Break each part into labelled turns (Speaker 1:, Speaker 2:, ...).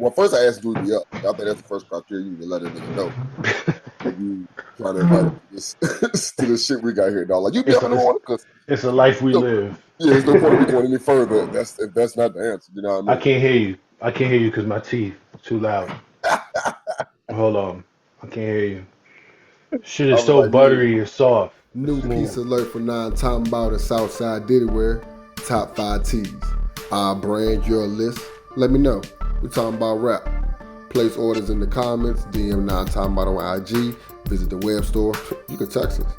Speaker 1: Well, first I asked, do he be up? I think that's the first criteria you need to let a nigga know. If you trying to invite him to this to this shit we got here, dog. Like you be
Speaker 2: It's
Speaker 1: up in
Speaker 2: a
Speaker 1: the
Speaker 2: it's,
Speaker 1: morning because
Speaker 2: it's a life we live.
Speaker 1: yeah, there's no point in me going any further. If that's not the answer. You know what I
Speaker 2: I
Speaker 1: mean?
Speaker 2: can't hear you. I can't hear you because my teeth too loud. Hold on. I can't hear you. Shit
Speaker 1: I
Speaker 2: is
Speaker 1: was
Speaker 2: so
Speaker 1: like, yeah.
Speaker 2: buttery and soft. It's
Speaker 3: New piece
Speaker 2: smooth.
Speaker 3: alert for nine talm bout and Southside Diddy wear. Top 5 tees. Our brand, your list. Let me know. We talking about rap. Place orders in the comments. DM Nine Talm Bout on IG. Visit the web store. You can text us.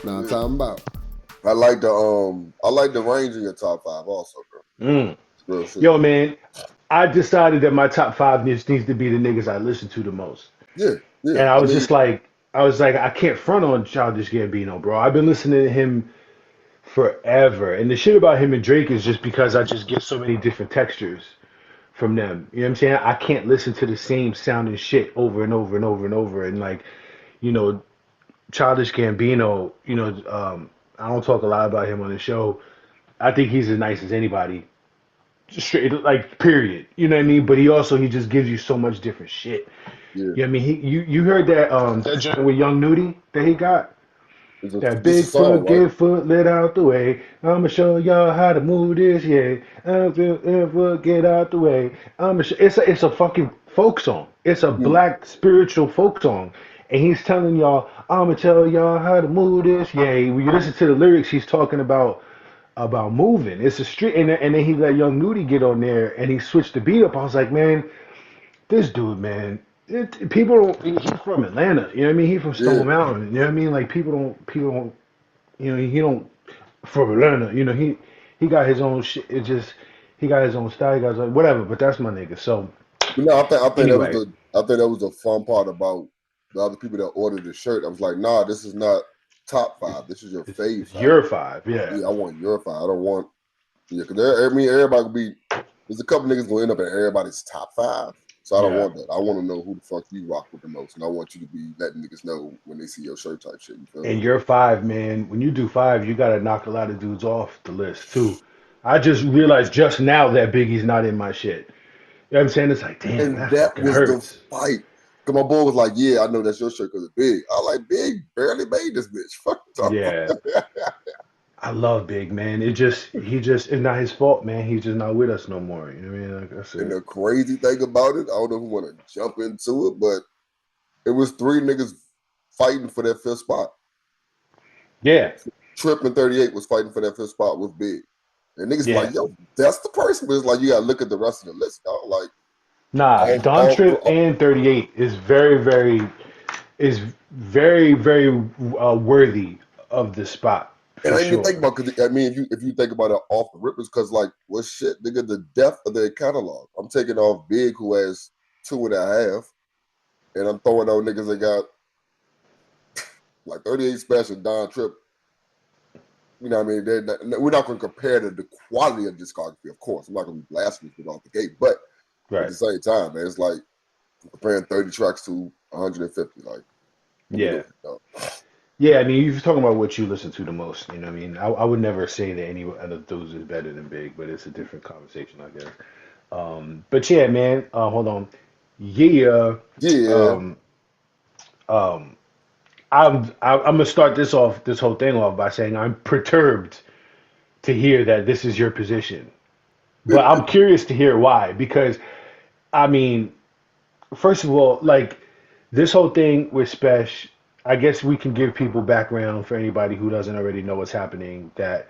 Speaker 3: Nine
Speaker 1: Yeah.
Speaker 3: Talm Bout.
Speaker 1: I like the range in your top five also, bro.
Speaker 2: Mm.
Speaker 1: It's real shit.
Speaker 2: Yo, man, I decided that my top five needs to be the niggas I listen to the most.
Speaker 1: Yeah, yeah.
Speaker 2: And I
Speaker 1: I
Speaker 2: was
Speaker 1: mean,
Speaker 2: just like, I was like, I can't front on Childish Gambino, bro. I've been listening to him forever. And the shit about him and Drake is just because I just get so many different textures from them. You know what I'm saying? I can't listen to the same sounding shit over and over and over and over. And like, you know, Childish Gambino, I don't talk a lot about him on the show. I think he's as nice as anybody. Straight like period. You know what I mean? But he just gives you so much different shit.
Speaker 1: yeah.
Speaker 2: Yeah, I mean you heard that joint with Young Nudie that he got?
Speaker 1: It's
Speaker 2: That
Speaker 1: just a song,
Speaker 2: Bigfoot
Speaker 1: right?
Speaker 2: get foot lit out the way. I'ma show y'all how to move this, yeah. Bigfoot get out the way. It's a fucking folk song. It's a
Speaker 1: Mm.
Speaker 2: black spiritual folk song. And he's telling y'all, I'ma tell y'all how to move this. Yeah, when you listen to the lyrics, he's talking about moving. It's a street, and then he let Young Nudie get on there, and he switched the beat up. I was like, man, this dude, man, people don't. He's from Atlanta, you know what I mean? He's from
Speaker 1: Yeah,
Speaker 2: Stone Mountain, you know what I mean? Like people don't, he don't from Atlanta, he got his own shit. It just he got his own style, he got his own, whatever. But that's my nigga. So anyway,
Speaker 1: I think that was the fun part about the other people that ordered the shirt. I was like, nah, this is not top
Speaker 2: it's
Speaker 1: five. This is your fave
Speaker 2: it's
Speaker 1: five.
Speaker 2: your five, yeah,
Speaker 1: Yeah, I want your five. I don't want because I mean everybody will be. There's a couple niggas gonna end up in everybody's top five. So I don't
Speaker 2: yeah.
Speaker 1: want that. I want to know who the fuck you rock with the most, and I want you to be letting niggas know when they see your shirt type shit. You feel me?
Speaker 2: And your five, man, when you do five, you gotta knock a lot of dudes off the list too. I just realized just now that Biggie's not in my shit. You know what I'm saying? It's like, damn,
Speaker 1: And
Speaker 2: that
Speaker 1: that
Speaker 2: fucking
Speaker 1: was the
Speaker 2: hurts.
Speaker 1: fight. Cause my boy was like, "Yeah, I know that's your shirt because it's big." I like big, barely made this bitch. Fuck you talking
Speaker 2: Yeah,
Speaker 1: about.
Speaker 2: I love Big, man. It's not his fault, man. He's just not with us no more. You know what I mean? Like I
Speaker 1: And
Speaker 2: said.
Speaker 1: the crazy thing about it, I don't know if we want to jump into it, but it was three niggas fighting for that fifth spot.
Speaker 2: Yeah,
Speaker 1: Trip and 38 was fighting for that fifth spot with Big. And niggas
Speaker 2: yeah.
Speaker 1: like, yo, that's the person. But it's like you gotta look at the rest of the list, dog. Like
Speaker 2: Nah, Don Trip
Speaker 1: all
Speaker 2: and 38 is very worthy of the spot
Speaker 1: and
Speaker 2: for
Speaker 1: I didn't even think
Speaker 2: sure.
Speaker 1: about because I mean if you think about it off the rippers, because like what shit, nigga, the depth of their catalog. I'm taking off Big who has two and a half, and I'm throwing out niggas that got like 38 special Don Trip. You know what I mean? We're not going to compare the quality of discography, of course. I'm not going to be blasphemous with off the gate, but at
Speaker 2: Right.
Speaker 1: the same time, man, it's like comparing 30 tracks to 150. Like, let me
Speaker 2: Yeah.
Speaker 1: know. No.
Speaker 2: Yeah, I mean, you're talking about what you listen to the most. You know what I mean? I would never say that any one of those is better than Big, but it's a different conversation, I guess. But yeah, man, hold on. Yeah.
Speaker 1: Yeah,
Speaker 2: Um, um, I'm gonna start this whole thing off by saying I'm perturbed to hear that this is your position, but I'm curious to hear why. Because I mean, first of all, like this whole thing with Spesh, I guess we can give people background for anybody who doesn't already know what's happening. That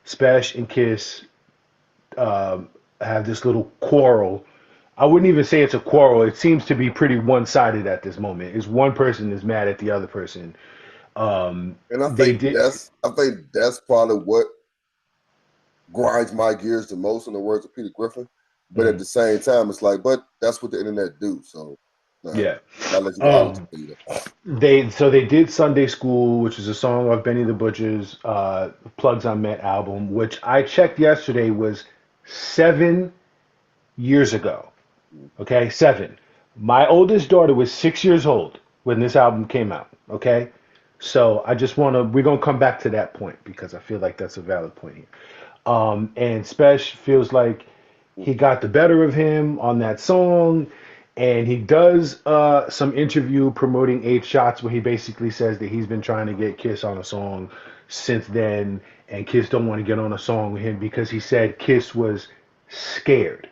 Speaker 2: Spesh and Kiss um, have this little quarrel. I wouldn't even say it's a quarrel. It seems to be pretty one-sided at this moment. It's one person is mad at the other person.
Speaker 1: and
Speaker 2: They did,
Speaker 1: I think that's probably what grinds my gears the most, in the words of Peter Griffin. But at
Speaker 2: mhm,
Speaker 1: the same time, it's like, but that's what the internet do. So,
Speaker 2: yeah.
Speaker 1: I'll let you go. I'll
Speaker 2: Um,
Speaker 1: tell you
Speaker 2: they did Sunday School, which is a song of Benny the Butcher's Plugs on Met album, which I checked yesterday was 7 years ago.
Speaker 1: that.
Speaker 2: Okay, seven. My oldest daughter was 6 years old when this album came out. Okay, so I just want to we're gonna come back to that point because I feel like that's a valid point here. And Spesh feels like he got the better of him on that song, and he does some interview promoting Eight Shots where he basically says that he's been trying to get Kiss on a song since then, and Kiss don't want to get on a song with him because he said Kiss was scared.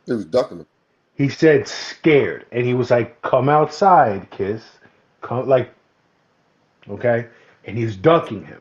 Speaker 1: He was ducking him.
Speaker 2: He said scared, and he was like, "Come outside, Kiss, come like okay," and he's ducking him.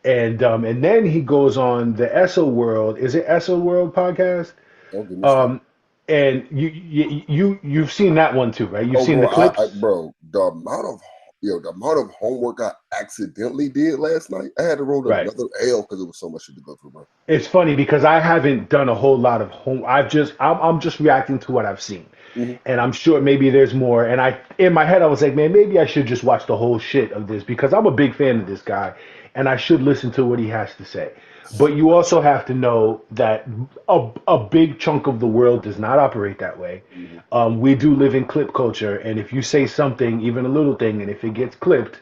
Speaker 2: And then he goes on the Esso World. Is it Esso World podcast?
Speaker 1: Don't get me started.
Speaker 2: Um, and you've seen that one too, right? You've
Speaker 1: Oh,
Speaker 2: seen
Speaker 1: bro,
Speaker 2: the clips,
Speaker 1: bro, the amount of homework I accidentally did last night, I had to roll
Speaker 2: right?
Speaker 1: another L because it was so much shit to go through, bro.
Speaker 2: It's funny because I haven't done a whole lot of home. I'm just reacting to what I've seen,
Speaker 1: Mm-hmm.
Speaker 2: and I'm sure maybe there's more. And I in my head I was like, man, maybe I should just watch the whole shit of this because I'm a big fan of this guy, and I should listen to what he has to say. But you also have to know that a big chunk of the world does not operate that way.
Speaker 1: Mm-hmm.
Speaker 2: We do live in clip culture, and if you say something, even a little thing, and if it gets clipped,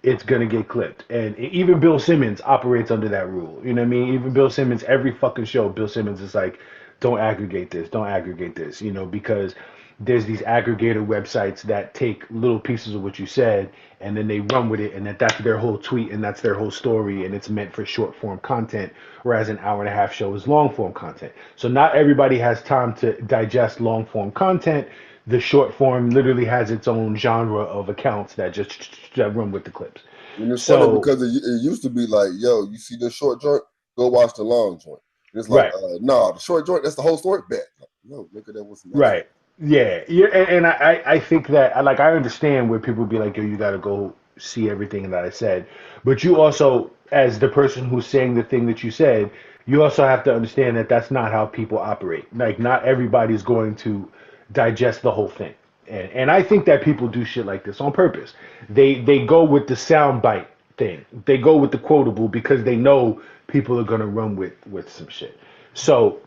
Speaker 2: it's gonna get clipped. And even Bill Simmons operates under that rule. You know what I mean? Even Bill Simmons, every fucking show, Bill Simmons is like, don't aggregate this, don't aggregate this, you know, because there's these aggregator websites that take little pieces of what you said and then they run with it and that's their whole tweet and that's their whole story and it's meant for short form content, whereas an hour and a half show is long form content. So not everybody has time to digest long form content. The short form literally has its own genre of accounts that just that run with the clips.
Speaker 1: And it's funny
Speaker 2: So
Speaker 1: because it used to be like, yo, you see this short joint, go watch the long joint. And it's like,
Speaker 2: right,
Speaker 1: nah, the short joint, that's the whole story. Bet. Like, no, nigga, that was not it.
Speaker 2: right, yeah, yeah, and I think that like I understand where people be like, yo, you got to go see everything that I said, but you also, as the person who's saying the thing that you said, you also have to understand that that's not how people operate. Like, not everybody's going to digest the whole thing, and I think that people do shit like this on purpose. They go with the sound bite thing. They go with the quotable because they know people are gonna run with some shit. So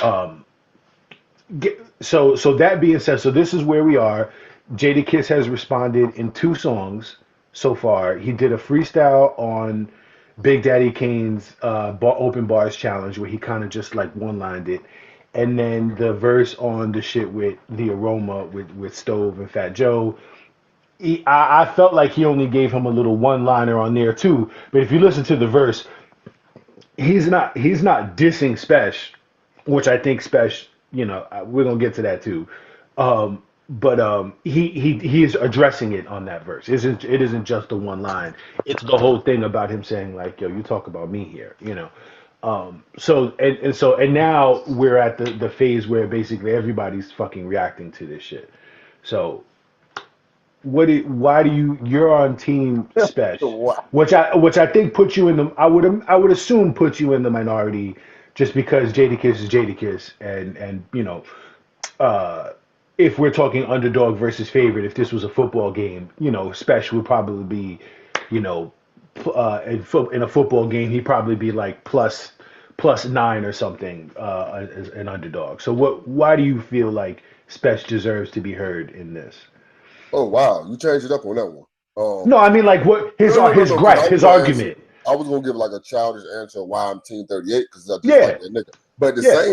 Speaker 2: um, so that being said, so this is where we are. Jadakiss has responded in two songs so far. He did a freestyle on Big Daddy Kane's open bars challenge where he kind of just like one lined it, and then the verse on the shit with the aroma with Stove and Fat Joe. I felt like he only gave him a little one liner on there too. But if you listen to the verse, he's not dissing Spesh, which I think Spesh, you know, we're gonna get to that too. But he is addressing it on that verse. It isn't just the one line. It's the whole thing about him saying like, "Yo, you talk about me here," you know. So now we're at the phase where basically everybody's fucking reacting to this shit. So why do you're on team Spesh,
Speaker 1: Wow.
Speaker 2: which I think puts you in the I would assume puts you in the minority just because Jadakiss is Jadakiss and you know uh if we're talking underdog versus favorite, if this was a football game, you know, Spesh would probably be, you know, in a football game he'd probably be like plus 9 or something as an underdog. So why do you feel like Spesh deserves to be heard in this?
Speaker 1: Oh, wow. You changed it up on that one.
Speaker 2: No, I mean like what his his
Speaker 1: No, because
Speaker 2: gripe,
Speaker 1: I was
Speaker 2: his
Speaker 1: gonna answer.
Speaker 2: argument.
Speaker 1: I was gonna give like a childish answer why I'm Team 38 because I just like
Speaker 2: Yeah,
Speaker 1: that nigga. But
Speaker 2: yeah.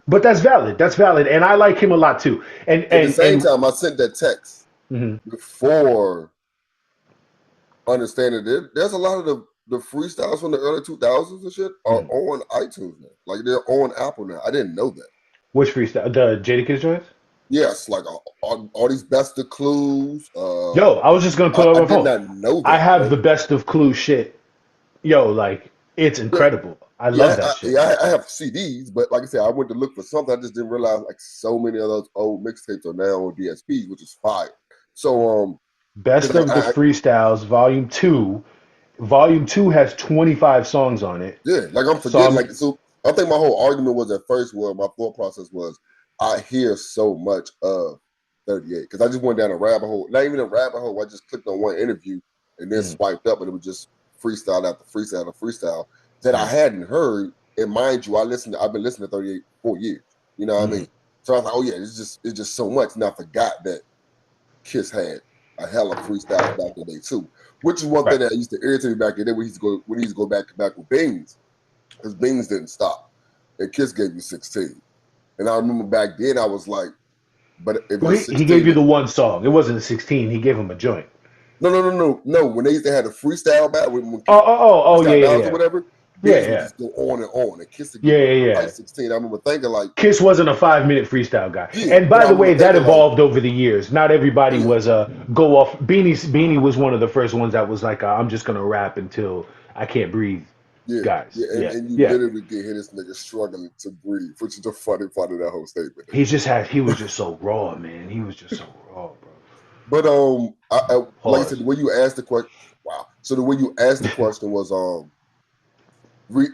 Speaker 2: But that's valid. That's valid, and I like him a lot too. And
Speaker 1: at the
Speaker 2: and
Speaker 1: same
Speaker 2: and
Speaker 1: time, I sent that text
Speaker 2: mhm,
Speaker 1: before understanding it. There's a lot of the freestyles from the early 2000s and shit are
Speaker 2: mhm.
Speaker 1: on iTunes now. Like they're on Apple now. I didn't know that.
Speaker 2: Which freestyle? The Jadakiss joints?
Speaker 1: Yes, like all these best of clues.
Speaker 2: Yo, I was just gonna pull
Speaker 1: I
Speaker 2: up my
Speaker 1: did
Speaker 2: phone.
Speaker 1: not know
Speaker 2: I
Speaker 1: that,
Speaker 2: have
Speaker 1: bro.
Speaker 2: the best of Clue shit. Yo, like it's
Speaker 1: Yeah,
Speaker 2: incredible. I
Speaker 1: yeah,
Speaker 2: love that shit.
Speaker 1: I have CDs, but like I said, I went to look for something. I just didn't realize like so many of those old mixtapes are now on DSPs, which is fire. So because
Speaker 2: Best of the freestyles, volume two. Volume two has 25 songs on it.
Speaker 1: yeah, like I'm
Speaker 2: So
Speaker 1: forgetting. Like so, I think my whole argument was at first where my thought process was I hear so much of 38 because I just went down a rabbit hole. Not even a rabbit hole. I just clicked on one interview and then
Speaker 2: mm,
Speaker 1: swiped up, and it was just freestyle after freestyle after freestyle that I
Speaker 2: mm,
Speaker 1: hadn't heard. And mind you, I've been listening to 38 4 years. You know what I
Speaker 2: mm,
Speaker 1: mean? So I was like, oh yeah, it's just so much. And I forgot that Kiss had a hell of freestyles back in the day too, which is one thing
Speaker 2: right.
Speaker 1: that used to irritate me back in the day when he used to go back to back with Bings because Bings didn't stop, and Kiss gave you 16. And I remember back then I was like, But if
Speaker 2: Well,
Speaker 1: you're
Speaker 2: he gave
Speaker 1: 16,
Speaker 2: you the one song. It wasn't 16. He gave him a joint.
Speaker 1: no. When they used to have the freestyle battle, when
Speaker 2: Oh, oh, oh, oh, yeah,
Speaker 1: freestyle
Speaker 2: yeah,
Speaker 1: battles or
Speaker 2: yeah,
Speaker 1: whatever,
Speaker 2: yeah,
Speaker 1: Beans would
Speaker 2: yeah,
Speaker 1: just go on and on. And Kiss would
Speaker 2: yeah,
Speaker 1: give him
Speaker 2: yeah,
Speaker 1: a
Speaker 2: yeah.
Speaker 1: tight 16. I remember thinking like,
Speaker 2: Kiss wasn't a 5 minute freestyle guy.
Speaker 1: yeah,
Speaker 2: And
Speaker 1: but
Speaker 2: by
Speaker 1: I
Speaker 2: the
Speaker 1: remember
Speaker 2: way, that
Speaker 1: thinking like,
Speaker 2: evolved over the years. Not everybody
Speaker 1: yeah,
Speaker 2: was a go off. Beanie was one of the first ones that was like, I'm just gonna rap until I can't breathe,
Speaker 1: yeah,
Speaker 2: guys.
Speaker 1: yeah,
Speaker 2: Yeah,
Speaker 1: and you
Speaker 2: yeah.
Speaker 1: literally get hit this nigga struggling to breathe, which is the funny part of that whole statement.
Speaker 2: He was just so raw, man. He was just so raw, bro.
Speaker 1: But like I said,
Speaker 2: Pause.
Speaker 1: the way you asked the question, wow. So the way you asked the question was re,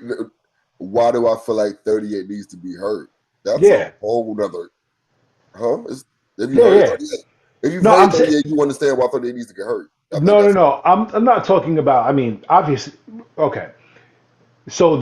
Speaker 1: why do I feel like 38 needs to be heard? That's a
Speaker 2: Yeah,
Speaker 1: whole nother, huh? If you
Speaker 2: yeah,
Speaker 1: heard
Speaker 2: yeah.
Speaker 1: 38, if you've
Speaker 2: No,
Speaker 1: heard
Speaker 2: I'm saying
Speaker 1: 38, you understand why 38 needs to get heard. I think
Speaker 2: no, no,
Speaker 1: that's
Speaker 2: no. I'm not talking about. I mean, obviously, okay. So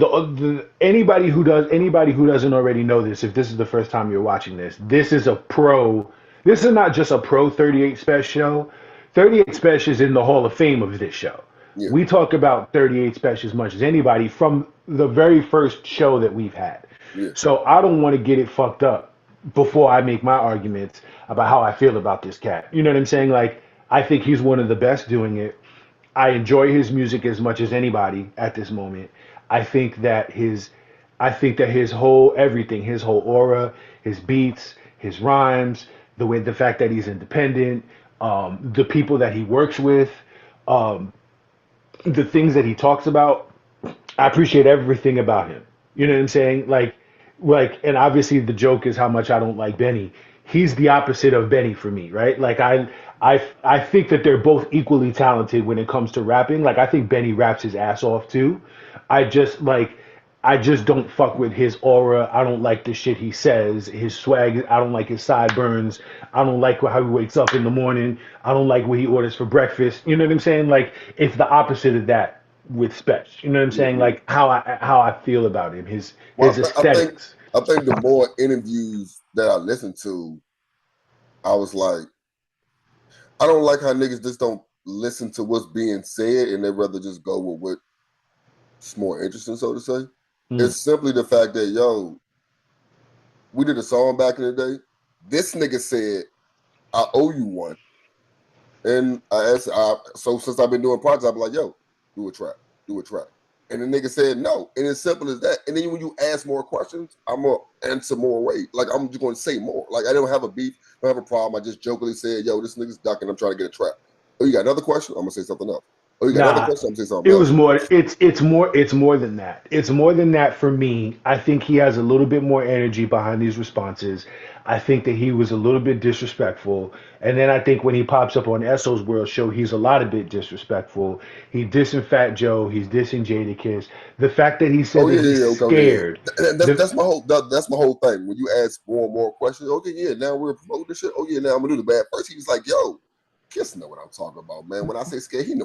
Speaker 2: anybody who doesn't already know this, if this is the first time you're watching this, this is a pro. This is not just a pro 38 special show. 38 special is in the Hall of Fame of this show.
Speaker 1: yeah,
Speaker 2: We talk about 38 special as much as anybody from the very first show that we've had.
Speaker 1: yeah,
Speaker 2: So I don't want to get it fucked up before I make my arguments about how I feel about this cat. You know what I'm saying? Like I think he's one of the best doing it. I enjoy his music as much as anybody at this moment. I think that his I think that his whole everything, his whole aura, his beats, his rhymes, the fact that he's independent, the people that he works with, um, the things that he talks about, I appreciate everything about him. You know what I'm saying? And obviously the joke is how much I don't like Benny. He's the opposite of Benny for me, right? I think that they're both equally talented when it comes to rapping. Like I think Benny raps his ass off too. I just like I just don't fuck with his aura. I don't like the shit he says. His swag. I don't like his sideburns. I don't like how he wakes up in the morning. I don't like what he orders for breakfast. You know what I'm saying? Like it's the opposite of that with Spetch. You know what I'm
Speaker 1: yeah,
Speaker 2: saying?
Speaker 1: yeah.
Speaker 2: Like how I feel about him. His
Speaker 1: Well,
Speaker 2: aesthetics.
Speaker 1: I think the more interviews that I listened to, I was like, I don't like how niggas just don't listen to what's being said and they rather just go with what's more interesting, so to say.
Speaker 2: Mm.
Speaker 1: It's simply the fact that we did a song back in the day. This nigga said, "I owe you one," and so since I've been doing projects, I'm like, "Yo, do a track, do a track." And the nigga said no, and it's simple as that. And then when you ask more questions, I'm gonna answer more weight. Like I'm just gonna say more. Like I don't have a beef, don't have a problem. I just jokingly said, "Yo, this nigga's ducking. I'm trying to get a trap." Oh, you got another question? I'm gonna say something else. Oh, you got another
Speaker 2: Nah,
Speaker 1: question? I'm gonna say something
Speaker 2: it was
Speaker 1: else.
Speaker 2: more. It's more than that. It's more than that for me. I think he has a little bit more energy behind these responses. I think that he was a little bit disrespectful, and then I think when he pops up on Esso's World Show, he's a lot of bit disrespectful. He dissing Fat Joe. He's dissing Jadakiss. The fact that he said
Speaker 1: Oh
Speaker 2: that
Speaker 1: yeah,
Speaker 2: he's
Speaker 1: yeah, okay, okay, yeah.
Speaker 2: scared. The
Speaker 1: That's my whole thing. When you ask more and more questions, okay, yeah, now we're promoting this shit. Oh yeah, now I'm gonna do the bad. First he was like, "Yo, Kiss know what I'm talking about, man. When I say scared, he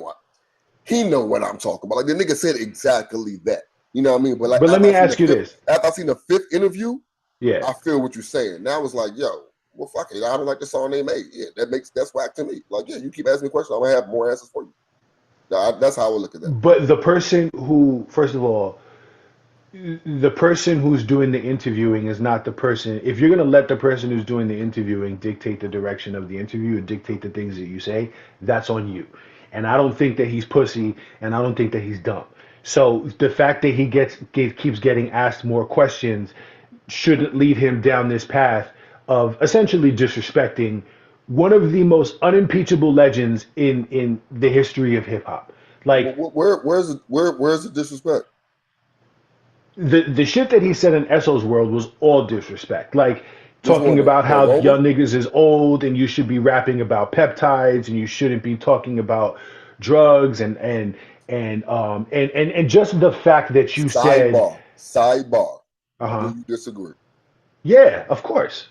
Speaker 1: know what I'm talking about." Like the nigga said exactly that. You know what I mean? But like
Speaker 2: but let me ask you this.
Speaker 1: after I seen the fifth interview,
Speaker 2: Yeah.
Speaker 1: I feel what you're saying. Now it's like, yo, well, fuck it. I don't like the song they made. Yeah, that's whack to me. Like, yeah, you keep asking me questions, I'm gonna have more answers for you. That's how I would look at that.
Speaker 2: But the person who, first of all, the person who's doing the interviewing is not the person. If you're going to let the person who's doing the interviewing dictate the direction of the interview and dictate the things that you say, that's on you. And I don't think that he's pussy, and I don't think that he's dumb. So the fact that keeps getting asked more questions shouldn't lead him down this path of essentially disrespecting one of the most unimpeachable legends in the history of hip hop. Like
Speaker 1: Where's the disrespect?
Speaker 2: the shit that he said in Esso's World was all disrespect. Like
Speaker 1: Which
Speaker 2: talking
Speaker 1: one?
Speaker 2: about
Speaker 1: The
Speaker 2: how
Speaker 1: aroma?
Speaker 2: young niggas is old and you should be rapping about peptides and you shouldn't be talking about drugs and just the fact that you said,
Speaker 1: Sidebar.
Speaker 2: uh
Speaker 1: Do
Speaker 2: huh,
Speaker 1: you disagree?
Speaker 2: yeah, of course,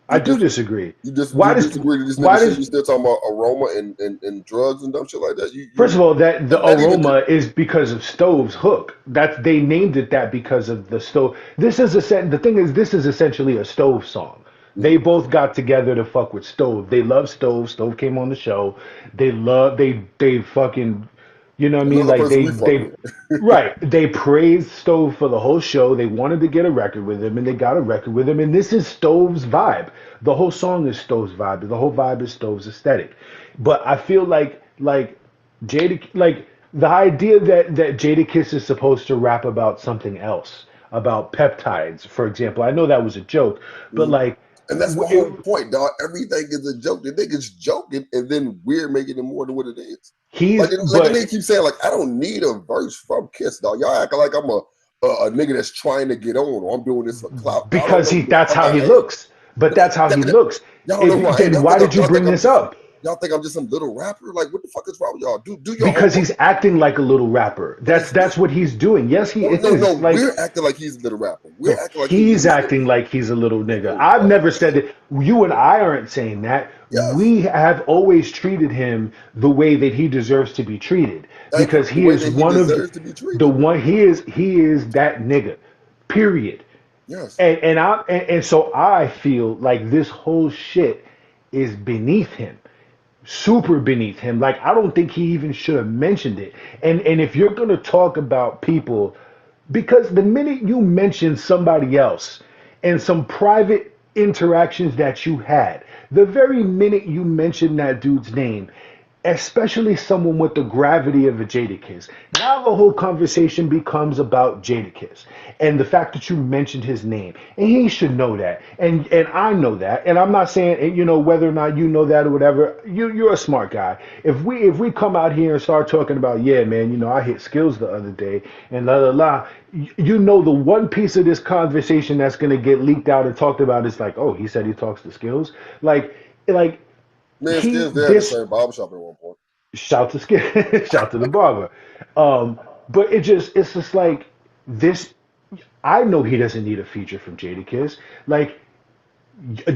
Speaker 2: I
Speaker 1: You
Speaker 2: do
Speaker 1: dis
Speaker 2: disagree.
Speaker 1: you
Speaker 2: Why does
Speaker 1: disagree that this nigga
Speaker 2: why
Speaker 1: shit
Speaker 2: does
Speaker 1: be still talking about aroma and drugs and dumb shit like that?
Speaker 2: First of all, that the
Speaker 1: Is that even
Speaker 2: aroma is because of Stove's hook. That they named it that because of the Stove. The thing is, this is essentially a Stove song. They
Speaker 1: mm,
Speaker 2: both got together to fuck with Stove. They love Stove. Stove came on the show. They fucking You know what I mean?
Speaker 1: Another
Speaker 2: Like
Speaker 1: person we fuck with.
Speaker 2: right. They praised Stove for the whole show. They wanted to get a record with him, and they got a record with him. And this is Stove's vibe. The whole song is Stove's vibe. The whole vibe is Stove's aesthetic. But I feel like Jada, like the idea that Jadakiss is supposed to rap about something else, about peptides, for example. I know that was a joke, but
Speaker 1: Mhm.
Speaker 2: like
Speaker 1: And that's my whole point, dog. Everything is a joke. The niggas joking, and then we're making it more than what it is.
Speaker 2: he's
Speaker 1: Like the
Speaker 2: but
Speaker 1: nigga keep saying, like, I don't need a verse from Kiss, dog. Y'all acting like I'm a nigga that's trying to get on, or I'm doing this for clout. Y'all don't
Speaker 2: because
Speaker 1: know
Speaker 2: he
Speaker 1: who the
Speaker 2: that's
Speaker 1: fuck
Speaker 2: how
Speaker 1: I
Speaker 2: he
Speaker 1: am.
Speaker 2: looks. But that's how he
Speaker 1: Y'all
Speaker 2: looks.
Speaker 1: don't know who
Speaker 2: If
Speaker 1: I am.
Speaker 2: then why did you bring this up?
Speaker 1: Y'all think I'm just some little rapper. Like, what the fuck is wrong with y'all? Do your
Speaker 2: Because
Speaker 1: homework.
Speaker 2: he's acting like a little rapper.
Speaker 1: No,
Speaker 2: That's
Speaker 1: he's not.
Speaker 2: that's what he's doing. Yes, he
Speaker 1: No, no,
Speaker 2: is.
Speaker 1: no.
Speaker 2: Like
Speaker 1: We're acting like he's a little rapper. We're
Speaker 2: no,
Speaker 1: acting like he's
Speaker 2: he's
Speaker 1: this nigga.
Speaker 2: acting like he's a little nigga.
Speaker 1: No,
Speaker 2: I've
Speaker 1: dog.
Speaker 2: never said that. You and I aren't saying that.
Speaker 1: Yes.
Speaker 2: We have always treated him the way that he deserves to be treated
Speaker 1: Thank you.
Speaker 2: because
Speaker 1: The
Speaker 2: he
Speaker 1: way
Speaker 2: is
Speaker 1: that he
Speaker 2: one of
Speaker 1: deserves to be
Speaker 2: the
Speaker 1: treated.
Speaker 2: one he is that nigga. Period.
Speaker 1: Yes.
Speaker 2: And so I feel like this whole shit is beneath him, super beneath him. Like I don't think he even should have mentioned it. And if you're gonna talk about people, because the minute you mention somebody else and some private interactions that you had, the very minute you mention that dude's name, especially someone with the gravity of a Jadakiss. Now the whole conversation becomes about Jadakiss and the fact that you mentioned his name, and he should know that, and I know that, and I'm not saying whether or not you know that or whatever. You're a smart guy. If we come out here and start talking about yeah man, I hit skills the other day and la la la, the one piece of this conversation that's gonna get leaked out and talked about is like, oh, he said he talks to skills, like
Speaker 1: Man,
Speaker 2: he
Speaker 1: Skills there at the
Speaker 2: this
Speaker 1: same barbershop at one point.
Speaker 2: shout to Skip, shout to the barber. But it's just like this. I know he doesn't need a feature from Jadakiss. Like,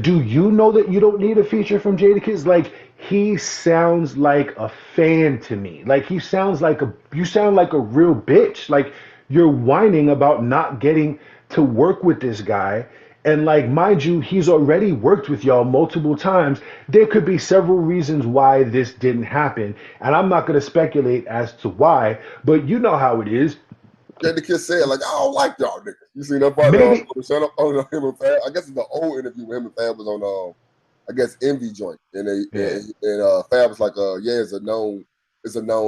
Speaker 2: do you know that you don't need a feature from Jadakiss? Like, he sounds like a fan to me. Like, you sound like a real bitch. Like, you're whining about not getting to work with this guy. And like, mind you, he's already worked with y'all multiple times. There could be several reasons why this didn't happen. And I'm not going to speculate as to why, but you know how it is.
Speaker 1: Yeah, the kid said, like, I don't like y'all niggas. You seen that part
Speaker 2: Maybe,
Speaker 1: on the show on him and Fab? I guess it's the old interview with him and Fab was on I guess Envy joint. And
Speaker 2: yeah,
Speaker 1: Fab was like, yeah, it's a known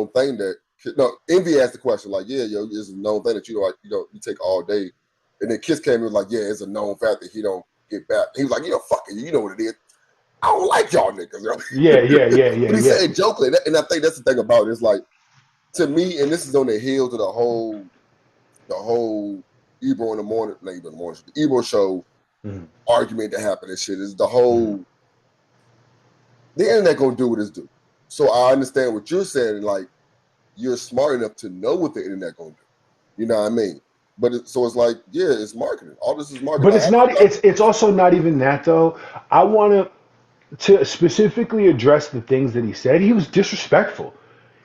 Speaker 1: thing that no, Envy asked the question, like, yeah, yo, it's a known thing that you take all day. And then Kiss came and was like, yeah, it's a known fact that he don't get back. He was like, fuck it, you know what it is. I don't like y'all niggas, yo.
Speaker 2: yeah, yeah, yeah, yeah,
Speaker 1: But he
Speaker 2: yeah.
Speaker 1: said it jokingly, and I think that's the thing about it. It's like, to me, and this is on the heels of the whole Ebro in the morning, not Ebro in the morning, the Ebro show
Speaker 2: Mhm.
Speaker 1: argument that happened and shit is the whole the internet gonna do what it's do. So I understand what you're saying, like you're smart enough to know what the internet gonna do. You know what I mean? But so it's like, yeah, it's marketing. All this is marketing.
Speaker 2: But it's not. It's also not even that though. I want to specifically address the things that he said. He was disrespectful.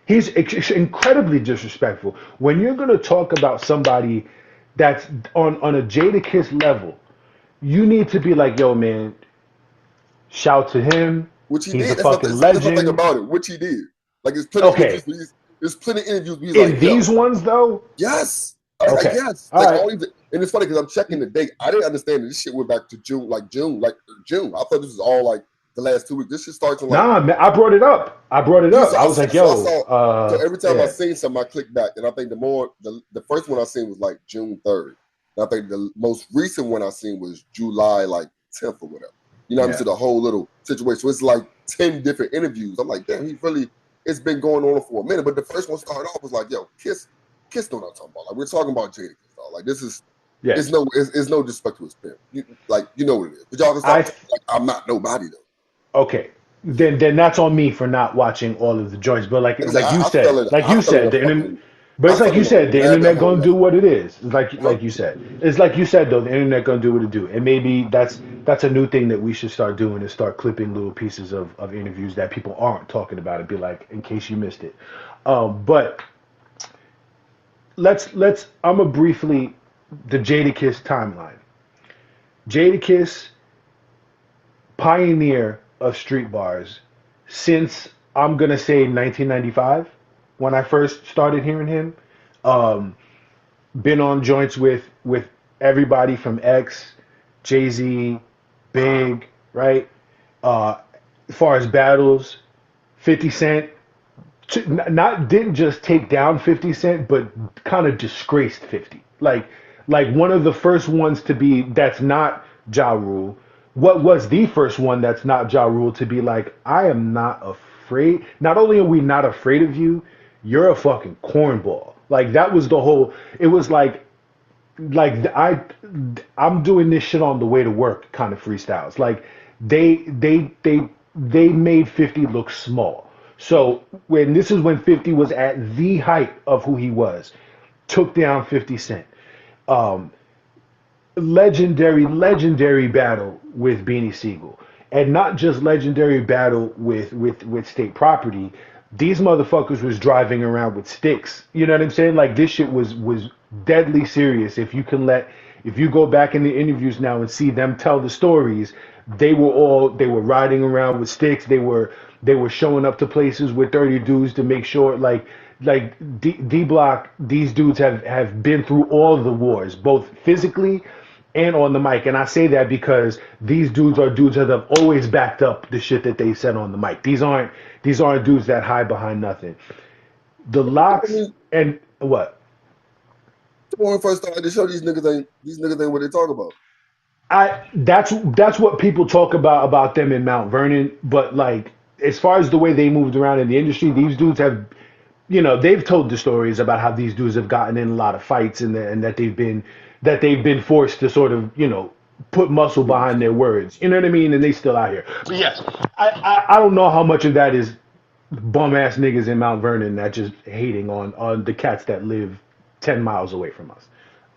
Speaker 2: He's incredibly disrespectful. When you're going to talk about somebody that's on a Jadakiss level, you need to be like, yo, man, shout to him.
Speaker 1: Which he
Speaker 2: He's a
Speaker 1: did.
Speaker 2: fucking
Speaker 1: That's my thing
Speaker 2: legend.
Speaker 1: about it. Which he did. Like there's plenty of interviews
Speaker 2: Okay.
Speaker 1: where there's plenty of interviews where he's like,
Speaker 2: In
Speaker 1: yo,
Speaker 2: these ones, though,
Speaker 1: yes.
Speaker 2: okay.
Speaker 1: Yes.
Speaker 2: All
Speaker 1: Like
Speaker 2: right.
Speaker 1: only and it's funny because I'm checking the date. I didn't understand that this shit went back to June, like June. I thought this was all like the last 2 weeks. This shit starts in like
Speaker 2: Nah, man, I brought it up. I brought it
Speaker 1: yeah.
Speaker 2: up.
Speaker 1: So
Speaker 2: I
Speaker 1: I
Speaker 2: was
Speaker 1: saw
Speaker 2: like,
Speaker 1: so I
Speaker 2: yo,
Speaker 1: saw so every time I
Speaker 2: yeah.
Speaker 1: seen something, I clicked back. And I think the first one I seen was like June 3rd. And I think the most recent one I seen was July like 10th or whatever. You know what I mean?
Speaker 2: Yeah.
Speaker 1: So the whole little situation. So it's like 10 different interviews. I'm like, damn, it's been going on for a minute. But the first one started off was like, yo, Kiss know what I'm talking about. Like we're talking about Jada Kiss, dog. Like this is
Speaker 2: Yeah.
Speaker 1: it's no disrespect to his parent. You know what it is. But y'all can stop
Speaker 2: I
Speaker 1: talking like I'm not nobody though.
Speaker 2: Okay. Then that's on me for not watching all of the joints. But
Speaker 1: And
Speaker 2: like you said,
Speaker 1: I fell in a
Speaker 2: the internet.
Speaker 1: fucking
Speaker 2: But it's like you said, the
Speaker 1: rabbit
Speaker 2: internet gonna
Speaker 1: hole.
Speaker 2: do what it is. It's
Speaker 1: Huh?
Speaker 2: like you said, it's like you said though, the internet gonna do what it do, and maybe that's a new thing that we should start doing is start clipping little pieces of interviews that people aren't talking about and be like, in case you missed it. But let's I'm gonna briefly the Jadakiss timeline. Jadakiss pioneer of street bars since I'm gonna say 1995. when I first started hearing him. Um, been on joints with everybody from X, Jay Z, Big, right? Uh, as far as battles, 50 Cent not didn't just take down 50 Cent, but kind of disgraced 50. Like one of the first ones to be that's not Ja Rule. What was the first one that's not Ja Rule to be like, I am not afraid. Not only are we not afraid of you, you're a fucking cornball. Like that was the whole. It was I'm doing this shit on the way to work kind of freestyles. Like they made 50 look small. So when this is when 50 was at the height of who he was, took down 50 Cent. Um, legendary battle with Beanie Siegel, and not just legendary battle with state property. These motherfuckers was driving around with sticks. You know what I'm saying? Like this shit was deadly serious. If you go back in the interviews now and see them tell the stories, they were riding around with sticks. They were showing up to places with 30 dudes to make sure D Block, these dudes have been through all the wars, both physically and on the mic. And I say that because these dudes are dudes that have always backed up the shit that they said on the mic. These aren't dudes that hide behind nothing. The
Speaker 1: I
Speaker 2: locks
Speaker 1: mean,
Speaker 2: and what
Speaker 1: when we first started the show, these niggas ain't what they talk about.
Speaker 2: I that's what people talk about them in Mount Vernon. But like as far as the way they moved around in the industry, these dudes have they've told the stories about how these dudes have gotten in a lot of fights and that they've been forced to sort of put muscle behind their words. You know what I mean? And they still out here. But yes, I don't know how much of that is bum ass niggas in Mount Vernon that just hating on the cats that live 10 miles away from us.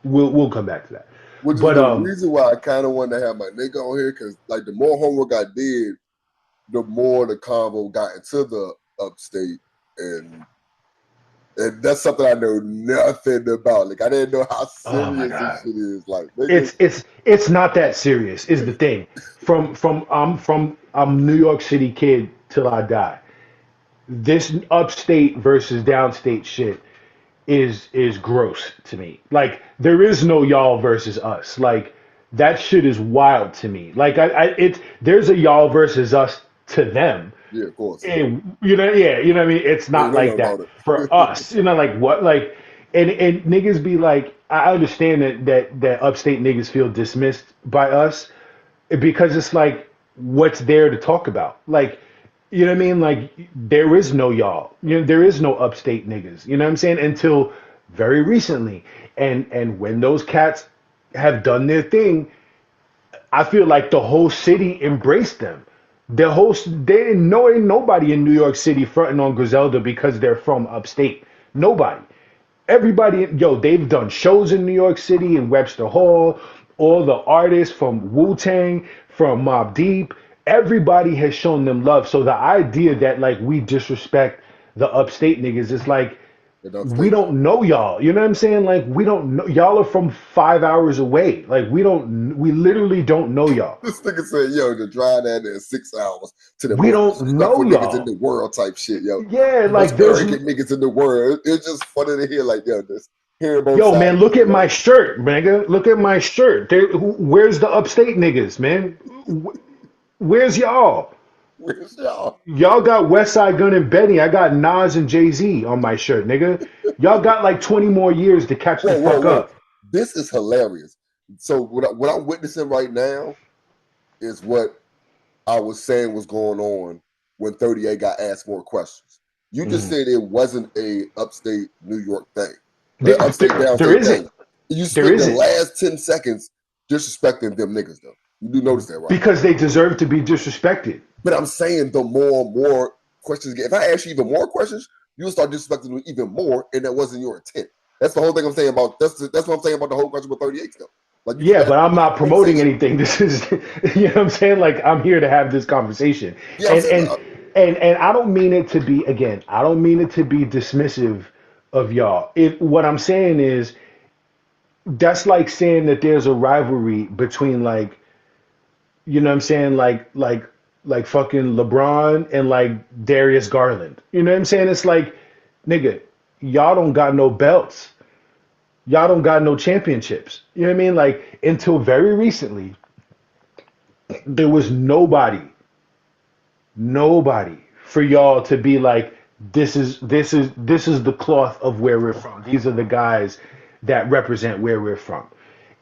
Speaker 2: We'll come back to that.
Speaker 1: Which is
Speaker 2: But
Speaker 1: the reason why I kind of wanted to have my nigga on here, because like the more homework I did, the more the convo got into the upstate, and that's something I know nothing about. Like I didn't know how
Speaker 2: oh my
Speaker 1: serious this
Speaker 2: god,
Speaker 1: shit is. Like niggas,
Speaker 2: it's not that serious. Is the thing. I'm New York City kid till I die. This upstate versus downstate shit is gross to me. Like there is no y'all versus us. Like that shit is wild to me. Like there's a y'all versus us to them.
Speaker 1: yeah, of course.
Speaker 2: And you know what I mean? It's
Speaker 1: They
Speaker 2: not
Speaker 1: don't know
Speaker 2: like that
Speaker 1: about
Speaker 2: for
Speaker 1: it.
Speaker 2: us. Like what? Like and niggas be like, I understand that upstate niggas feel dismissed by us because it's like what's there to talk about? Like you know what I mean? Like there is no y'all. There is no upstate niggas. You know what I'm saying? Until very recently. And when those cats have done their thing, I feel like the whole city embraced them. They didn't know ain't nobody in New York City fronting on Griselda because they're from upstate. Nobody. Everybody, they've done shows in New York City in Webster Hall. All the artists from Wu Tang, from Mobb Deep, everybody has shown them love. So the idea that like we disrespect the upstate niggas is like
Speaker 1: And
Speaker 2: we
Speaker 1: upstate
Speaker 2: don't know y'all. You know what I'm saying? Like we don't know y'all are from 5 hours away. Like we literally don't know y'all.
Speaker 1: this nigga said, yo, to drive that in 6 hours to the
Speaker 2: We
Speaker 1: most
Speaker 2: don't know
Speaker 1: disrespectful niggas in
Speaker 2: y'all.
Speaker 1: the world type shit, yo.
Speaker 2: Yeah,
Speaker 1: The most
Speaker 2: like there's
Speaker 1: arrogant niggas in the world. It's just funny to hear, like, yo, this hearing both
Speaker 2: yo man,
Speaker 1: sides of
Speaker 2: look
Speaker 1: it,
Speaker 2: at my
Speaker 1: yo.
Speaker 2: shirt, nigga. Look at my shirt. Where's the upstate niggas, man? Where's y'all?
Speaker 1: Where's y'all?
Speaker 2: Y'all got West Side Gun and Benny. I got Nas and Jay Z on my shirt, nigga. Y'all got like 20 more years to catch the
Speaker 1: Whoa, whoa,
Speaker 2: fuck
Speaker 1: whoa.
Speaker 2: up.
Speaker 1: This is hilarious. So what I'm witnessing right now is what I was saying was going on when 38 got asked more questions. You just
Speaker 2: Mhm.
Speaker 1: said it wasn't a upstate New York thing,
Speaker 2: There,
Speaker 1: upstate
Speaker 2: there
Speaker 1: downstate
Speaker 2: isn't.
Speaker 1: thing. You
Speaker 2: There
Speaker 1: spent the
Speaker 2: isn't
Speaker 1: last 10 seconds disrespecting them niggas though. You do notice that, right?
Speaker 2: because they deserve to be disrespected.
Speaker 1: But I'm saying the more questions get, if I ask you even more questions, you'll start disrespecting them even more, and that wasn't your intent. That's the whole thing I'm saying about that's what I'm saying about the whole question with 38 stuff. Like you
Speaker 2: Yeah,
Speaker 1: keep asking
Speaker 2: but I'm
Speaker 1: me
Speaker 2: not promoting
Speaker 1: conversation.
Speaker 2: anything. This is, you know what I'm saying? Like I'm here to have this conversation,
Speaker 1: Yeah, I'm
Speaker 2: and
Speaker 1: saying
Speaker 2: and and I don't mean it to be again. I don't mean it to be dismissive of y'all. What I'm saying is that's like saying that there's a rivalry between like you know what I'm saying like fucking LeBron and like Darius Garland. You know what I'm saying? It's like nigga, y'all don't got no belts. Y'all don't got no championships. You know what I mean? Like until very recently, there was nobody for y'all to be like, this is the cloth of where we're from. These are the guys that represent where we're from.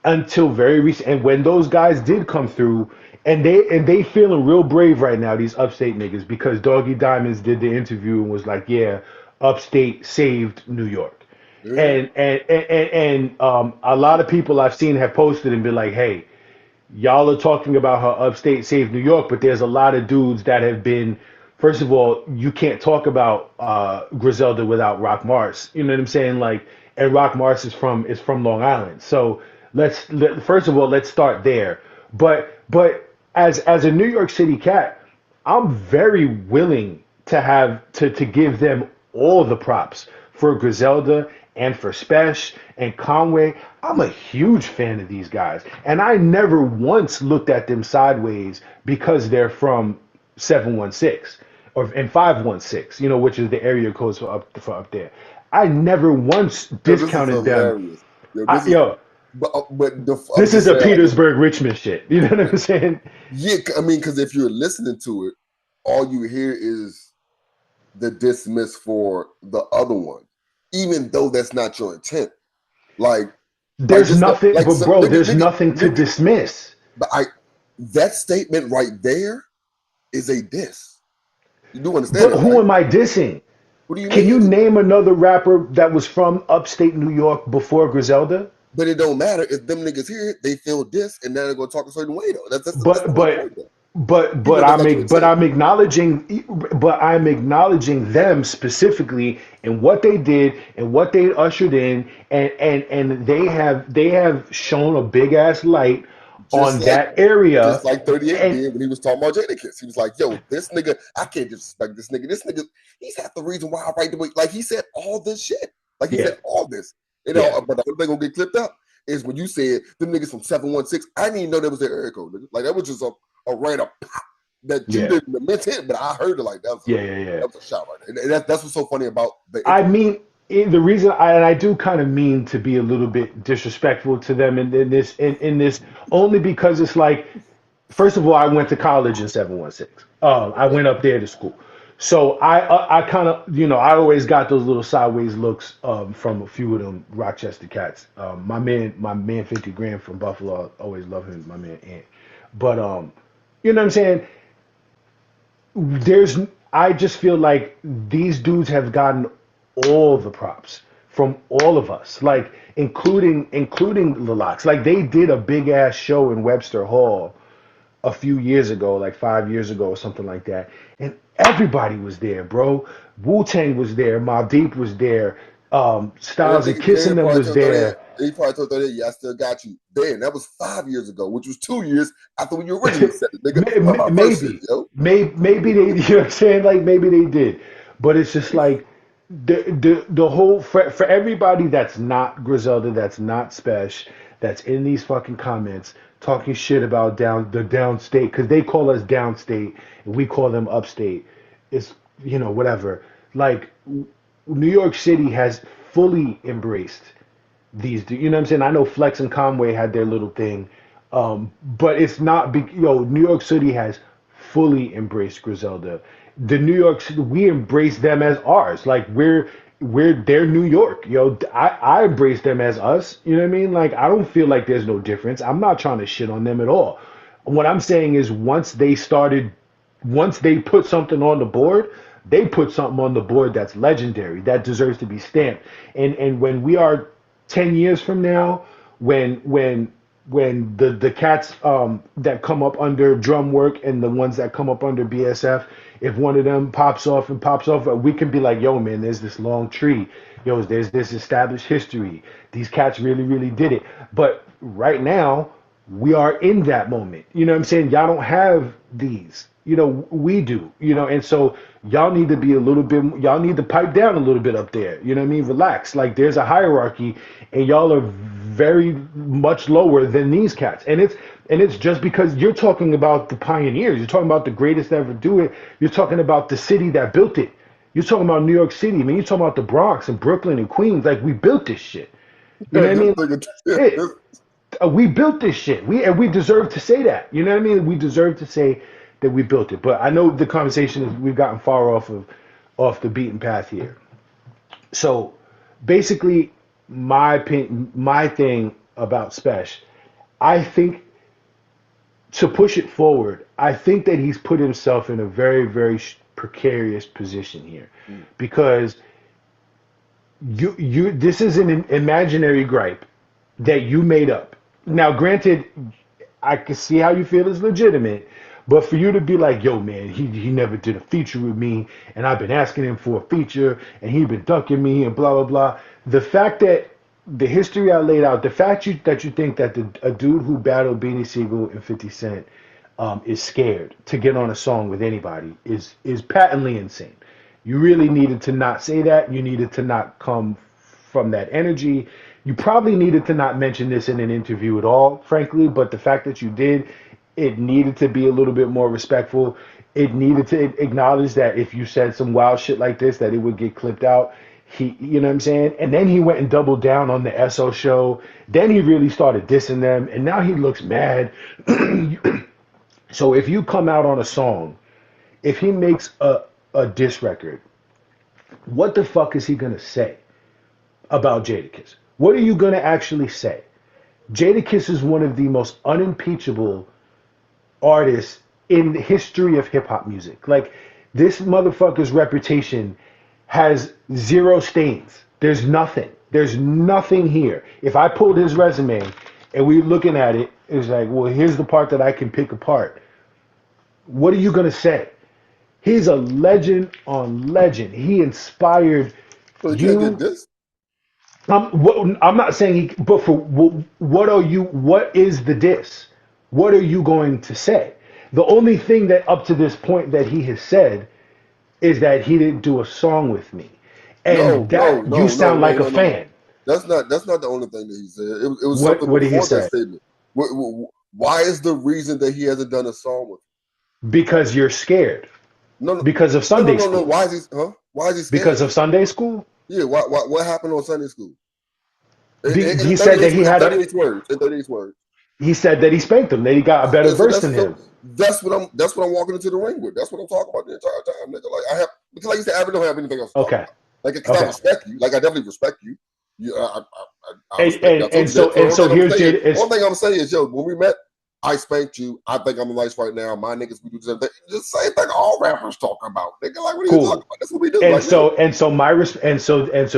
Speaker 2: Until very recent, and when those guys did come through, and they feeling real brave right now, these upstate niggas, because Doggy Diamonds did the interview and was like, yeah, upstate saved New York.
Speaker 1: Yeah.
Speaker 2: And a lot of people I've seen have posted and been like, hey, y'all are talking about how upstate saved New York, but there's a lot of dudes that have been. First of all, you can't talk about Griselda without Rock Mars. You know what I'm saying? Like, and Rock Mars is from Long Island. So first of all, let's start there. But as a New York City cat, I'm very willing to give them all the props for Griselda and for Spesh and Conway. I'm a huge fan of these guys, and I never once looked at them sideways because they're from 716 or and 516, which is the area codes for up there. I never once
Speaker 1: Yo, this is
Speaker 2: discounted them.
Speaker 1: hilarious. Yo, this is,
Speaker 2: Yo,
Speaker 1: I'm
Speaker 2: this is
Speaker 1: just
Speaker 2: a
Speaker 1: saying, like,
Speaker 2: Petersburg Richmond shit. You know what I'm saying?
Speaker 1: yeah, I mean, because if you're listening to it, all you hear is the dismiss for the other one, even though that's not your intent. Like, like
Speaker 2: There's
Speaker 1: this,
Speaker 2: nothing,
Speaker 1: like
Speaker 2: but
Speaker 1: some
Speaker 2: bro,
Speaker 1: nigga,
Speaker 2: there's
Speaker 1: nigga,
Speaker 2: nothing to
Speaker 1: nigga.
Speaker 2: dismiss.
Speaker 1: But that statement right there is a diss. You do understand
Speaker 2: But
Speaker 1: that,
Speaker 2: who
Speaker 1: right?
Speaker 2: am I dissing?
Speaker 1: What do you
Speaker 2: Can you
Speaker 1: mean?
Speaker 2: name another rapper that was from upstate New York before Griselda?
Speaker 1: But it don't matter if them niggas hear it, they feel diss, and now they're gonna talk a certain way though. That's the
Speaker 2: But
Speaker 1: whole
Speaker 2: but
Speaker 1: point though.
Speaker 2: but
Speaker 1: Even
Speaker 2: but
Speaker 1: though that's
Speaker 2: I'm
Speaker 1: not your
Speaker 2: but
Speaker 1: intent.
Speaker 2: I'm acknowledging them specifically and what they did and what they ushered in, and they have shown a big ass light
Speaker 1: Just
Speaker 2: on
Speaker 1: like
Speaker 2: that area.
Speaker 1: just like 38
Speaker 2: And
Speaker 1: did when he was talking about Jadakiss. He was like, yo, this nigga, I can't disrespect this nigga. This nigga, he's half the reason why I write the way. Like he said all this shit. Like he
Speaker 2: yeah,
Speaker 1: said all this.
Speaker 2: yeah,
Speaker 1: But the only thing gonna get clipped up is when you said them niggas from 716. I didn't even know that was their area code, nigga. Like that was just a random pop that you
Speaker 2: yeah,
Speaker 1: didn't admit it, but I heard it like
Speaker 2: yeah, yeah, yeah.
Speaker 1: that was a shot right there. And that's what's so funny about the
Speaker 2: I
Speaker 1: interview.
Speaker 2: mean, the reason and I do kind of mean to be a little bit disrespectful to them in this only because it's like, first of all, I went to college in 716. I
Speaker 1: Okay.
Speaker 2: went up there to school, so I kind of I always got those little sideways looks from a few of them Rochester cats. My man 50 Grand from Buffalo, I always love him. My man Ant, but you know what I'm saying? there's I just feel like these dudes have gotten all the props from all of us, like including the Locks. Like they did a big ass show in Webster Hall a few years ago, like 5 years ago or something like that, and everybody was there, bro. Wu Tang was there, Mobb Deep was there,
Speaker 1: And then
Speaker 2: Styles and
Speaker 1: nigga
Speaker 2: Kissing
Speaker 1: Jada
Speaker 2: them
Speaker 1: probably
Speaker 2: was
Speaker 1: told 38.
Speaker 2: there.
Speaker 1: He probably told 38, yeah, I still got you. Damn, that was 5 years ago, which was 2 years after when you originally said it, nigga. Where my first shit,
Speaker 2: Maybe,
Speaker 1: yo?
Speaker 2: maybe they, you know what I'm saying? Like maybe they did, but it's just like the whole for everybody that's not Griselda, that's not Spesh, that's in these fucking comments talking shit about downstate because they call us downstate and we call them upstate. It's whatever. Like New York City has fully embraced you know what I'm saying? I know Flex and Conway had their little thing, but it's not New York City has fully embraced Griselda. The New York City, we embrace them as ours. Like we're their New York. I embrace them as us. You know what I mean? Like I don't feel like there's no difference. I'm not trying to shit on them at all. What I'm saying is once they put something on the board, they put something on the board that's legendary, that deserves to be stamped. And when we are 10 years from now, when the cats that come up under drum work and the ones that come up under BSF, if one of them pops off, we can be like, yo, man, there's this long tree. Yo, there's this established history. These cats really, really did it. But right now, we are in that moment. You know what I'm saying? Y'all don't have these. We do. And so y'all need to be y'all need to pipe down a little bit up there. You know what I mean? Relax. Like there's a hierarchy and y'all are very much lower than these cats. And it's just because you're talking about the pioneers. You're talking about the greatest to ever do it. You're talking about the city that built it. You're talking about New York City, man. You're talking about the Bronx and Brooklyn and Queens. Like we built this shit. You know what I
Speaker 1: This
Speaker 2: mean?
Speaker 1: nigga,
Speaker 2: It, we built this shit. We deserve to say that. You know what I mean? We deserve to say that we built it. But I know the conversation is we've gotten far off the beaten path here. So basically, my thing about Spesh, I think to push it forward, I think that he's put himself in a very, very precarious position here, because you this is an imaginary gripe that you made up. Now, granted, I can see how you feel is legitimate, but for you to be like, yo, man, he never did a feature with me, and I've been asking him for a feature, and he been ducking me, and blah blah blah. The fact that the history I laid out, the fact that you think that a dude who battled Beanie Siegel and 50 Cent is scared to get on a song with anybody is patently insane. You really needed to not say that. You needed to not come from that energy. You probably needed to not mention this in an interview at all, frankly, but the fact that you did, it needed to be a little bit more respectful. It needed to acknowledge that if you said some wild shit like this, that it would get clipped out. You know what I'm saying? And then he went and doubled down on the SO show. Then he really started dissing them, and now he looks mad. So if you come out on a song, if he makes a diss record, what the fuck is he gonna say about Jadakiss? What are you gonna actually say? Jadakiss is one of the most unimpeachable artists in the history of hip hop music. Like, this motherfucker's reputation has zero stains. There's nothing. There's nothing here. If I pulled his resume and we looking at it, it's like, well, here's the part that I can pick apart. What are you gonna say? He's a legend on legend. He inspired
Speaker 1: so he can't get
Speaker 2: you.
Speaker 1: this.
Speaker 2: I'm not saying he, but for what are you? What is the diss? What are you going to say? The only thing that up to this point that he has said is that he didn't do a song with me,
Speaker 1: No,
Speaker 2: and
Speaker 1: no,
Speaker 2: that you
Speaker 1: no, no,
Speaker 2: sound
Speaker 1: no,
Speaker 2: like a
Speaker 1: no, no, no.
Speaker 2: fan.
Speaker 1: That's not the only thing that he said. It was something
Speaker 2: What did he
Speaker 1: before that
Speaker 2: say?
Speaker 1: statement. Why is the reason that he hasn't done a song with?
Speaker 2: Because you're scared.
Speaker 1: No, no,
Speaker 2: Because of
Speaker 1: no, no,
Speaker 2: Sunday
Speaker 1: no, no.
Speaker 2: school.
Speaker 1: Why is he? Huh? Why is he
Speaker 2: Because
Speaker 1: scared?
Speaker 2: of Sunday school.
Speaker 1: Yeah. What happened on Sunday school? In
Speaker 2: He said that
Speaker 1: 38,
Speaker 2: he
Speaker 1: in
Speaker 2: had a.
Speaker 1: 38 words. In 38 words.
Speaker 2: He said that he spanked him. That he got a better
Speaker 1: Yeah, so
Speaker 2: verse
Speaker 1: that's
Speaker 2: than him.
Speaker 1: so that's what I'm walking into the ring with. That's what I'm talking about the entire time, nigga. Like I have because like you said, I really don't have anything else to talk
Speaker 2: Okay.
Speaker 1: about. Like because I
Speaker 2: Okay.
Speaker 1: respect you. Like I definitely respect you. You, I
Speaker 2: And
Speaker 1: respect you. I
Speaker 2: and
Speaker 1: told
Speaker 2: and
Speaker 1: you that.
Speaker 2: so
Speaker 1: So the
Speaker 2: and
Speaker 1: only
Speaker 2: so
Speaker 1: thing I'm
Speaker 2: here's
Speaker 1: saying,
Speaker 2: Jada. It's
Speaker 1: one thing I'm saying is, yo, when we met, I spanked you. I think I'm nice right now. My niggas, we do the same thing. Just same thing all rappers talk about, nigga. Like what are you talking
Speaker 2: cool.
Speaker 1: about? That's what we do.
Speaker 2: And
Speaker 1: Like yeah,
Speaker 2: so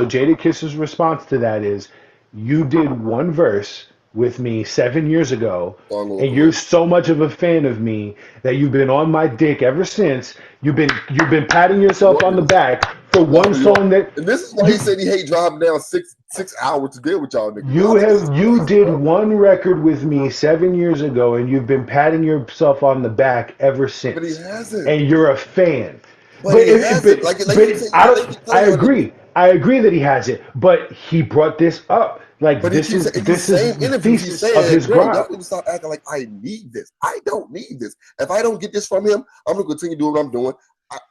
Speaker 2: Jada Kiss's response to that is, you did one verse with me 7 years ago,
Speaker 1: song over
Speaker 2: and you're
Speaker 1: career.
Speaker 2: so much of a fan of me that you've been on my dick ever since. You've been patting yourself
Speaker 1: What
Speaker 2: on the
Speaker 1: niggas?
Speaker 2: back for
Speaker 1: No,
Speaker 2: one
Speaker 1: yo.
Speaker 2: song that
Speaker 1: And this is why he
Speaker 2: you
Speaker 1: said he hate driving down six hours to deal with y'all niggas.
Speaker 2: you
Speaker 1: Y'all niggas is
Speaker 2: have you
Speaker 1: crazy,
Speaker 2: did
Speaker 1: bro.
Speaker 2: one record with me 7 years ago, and you've been patting yourself on the back ever
Speaker 1: But he
Speaker 2: since,
Speaker 1: hasn't.
Speaker 2: and you're a fan.
Speaker 1: But
Speaker 2: But
Speaker 1: he hasn't. Like you keep saying,
Speaker 2: I
Speaker 1: like
Speaker 2: don't.
Speaker 1: you keep
Speaker 2: I
Speaker 1: telling y'all niggas.
Speaker 2: agree. I agree that he has it, but he brought this up. Like,
Speaker 1: But he keeps in these
Speaker 2: this is
Speaker 1: same
Speaker 2: the
Speaker 1: interviews, he's
Speaker 2: thesis of
Speaker 1: saying,
Speaker 2: his
Speaker 1: bro, y'all
Speaker 2: grind.
Speaker 1: need to stop acting like I need this. I don't need this. If I don't get this from him, I'm gonna continue doing what I'm doing.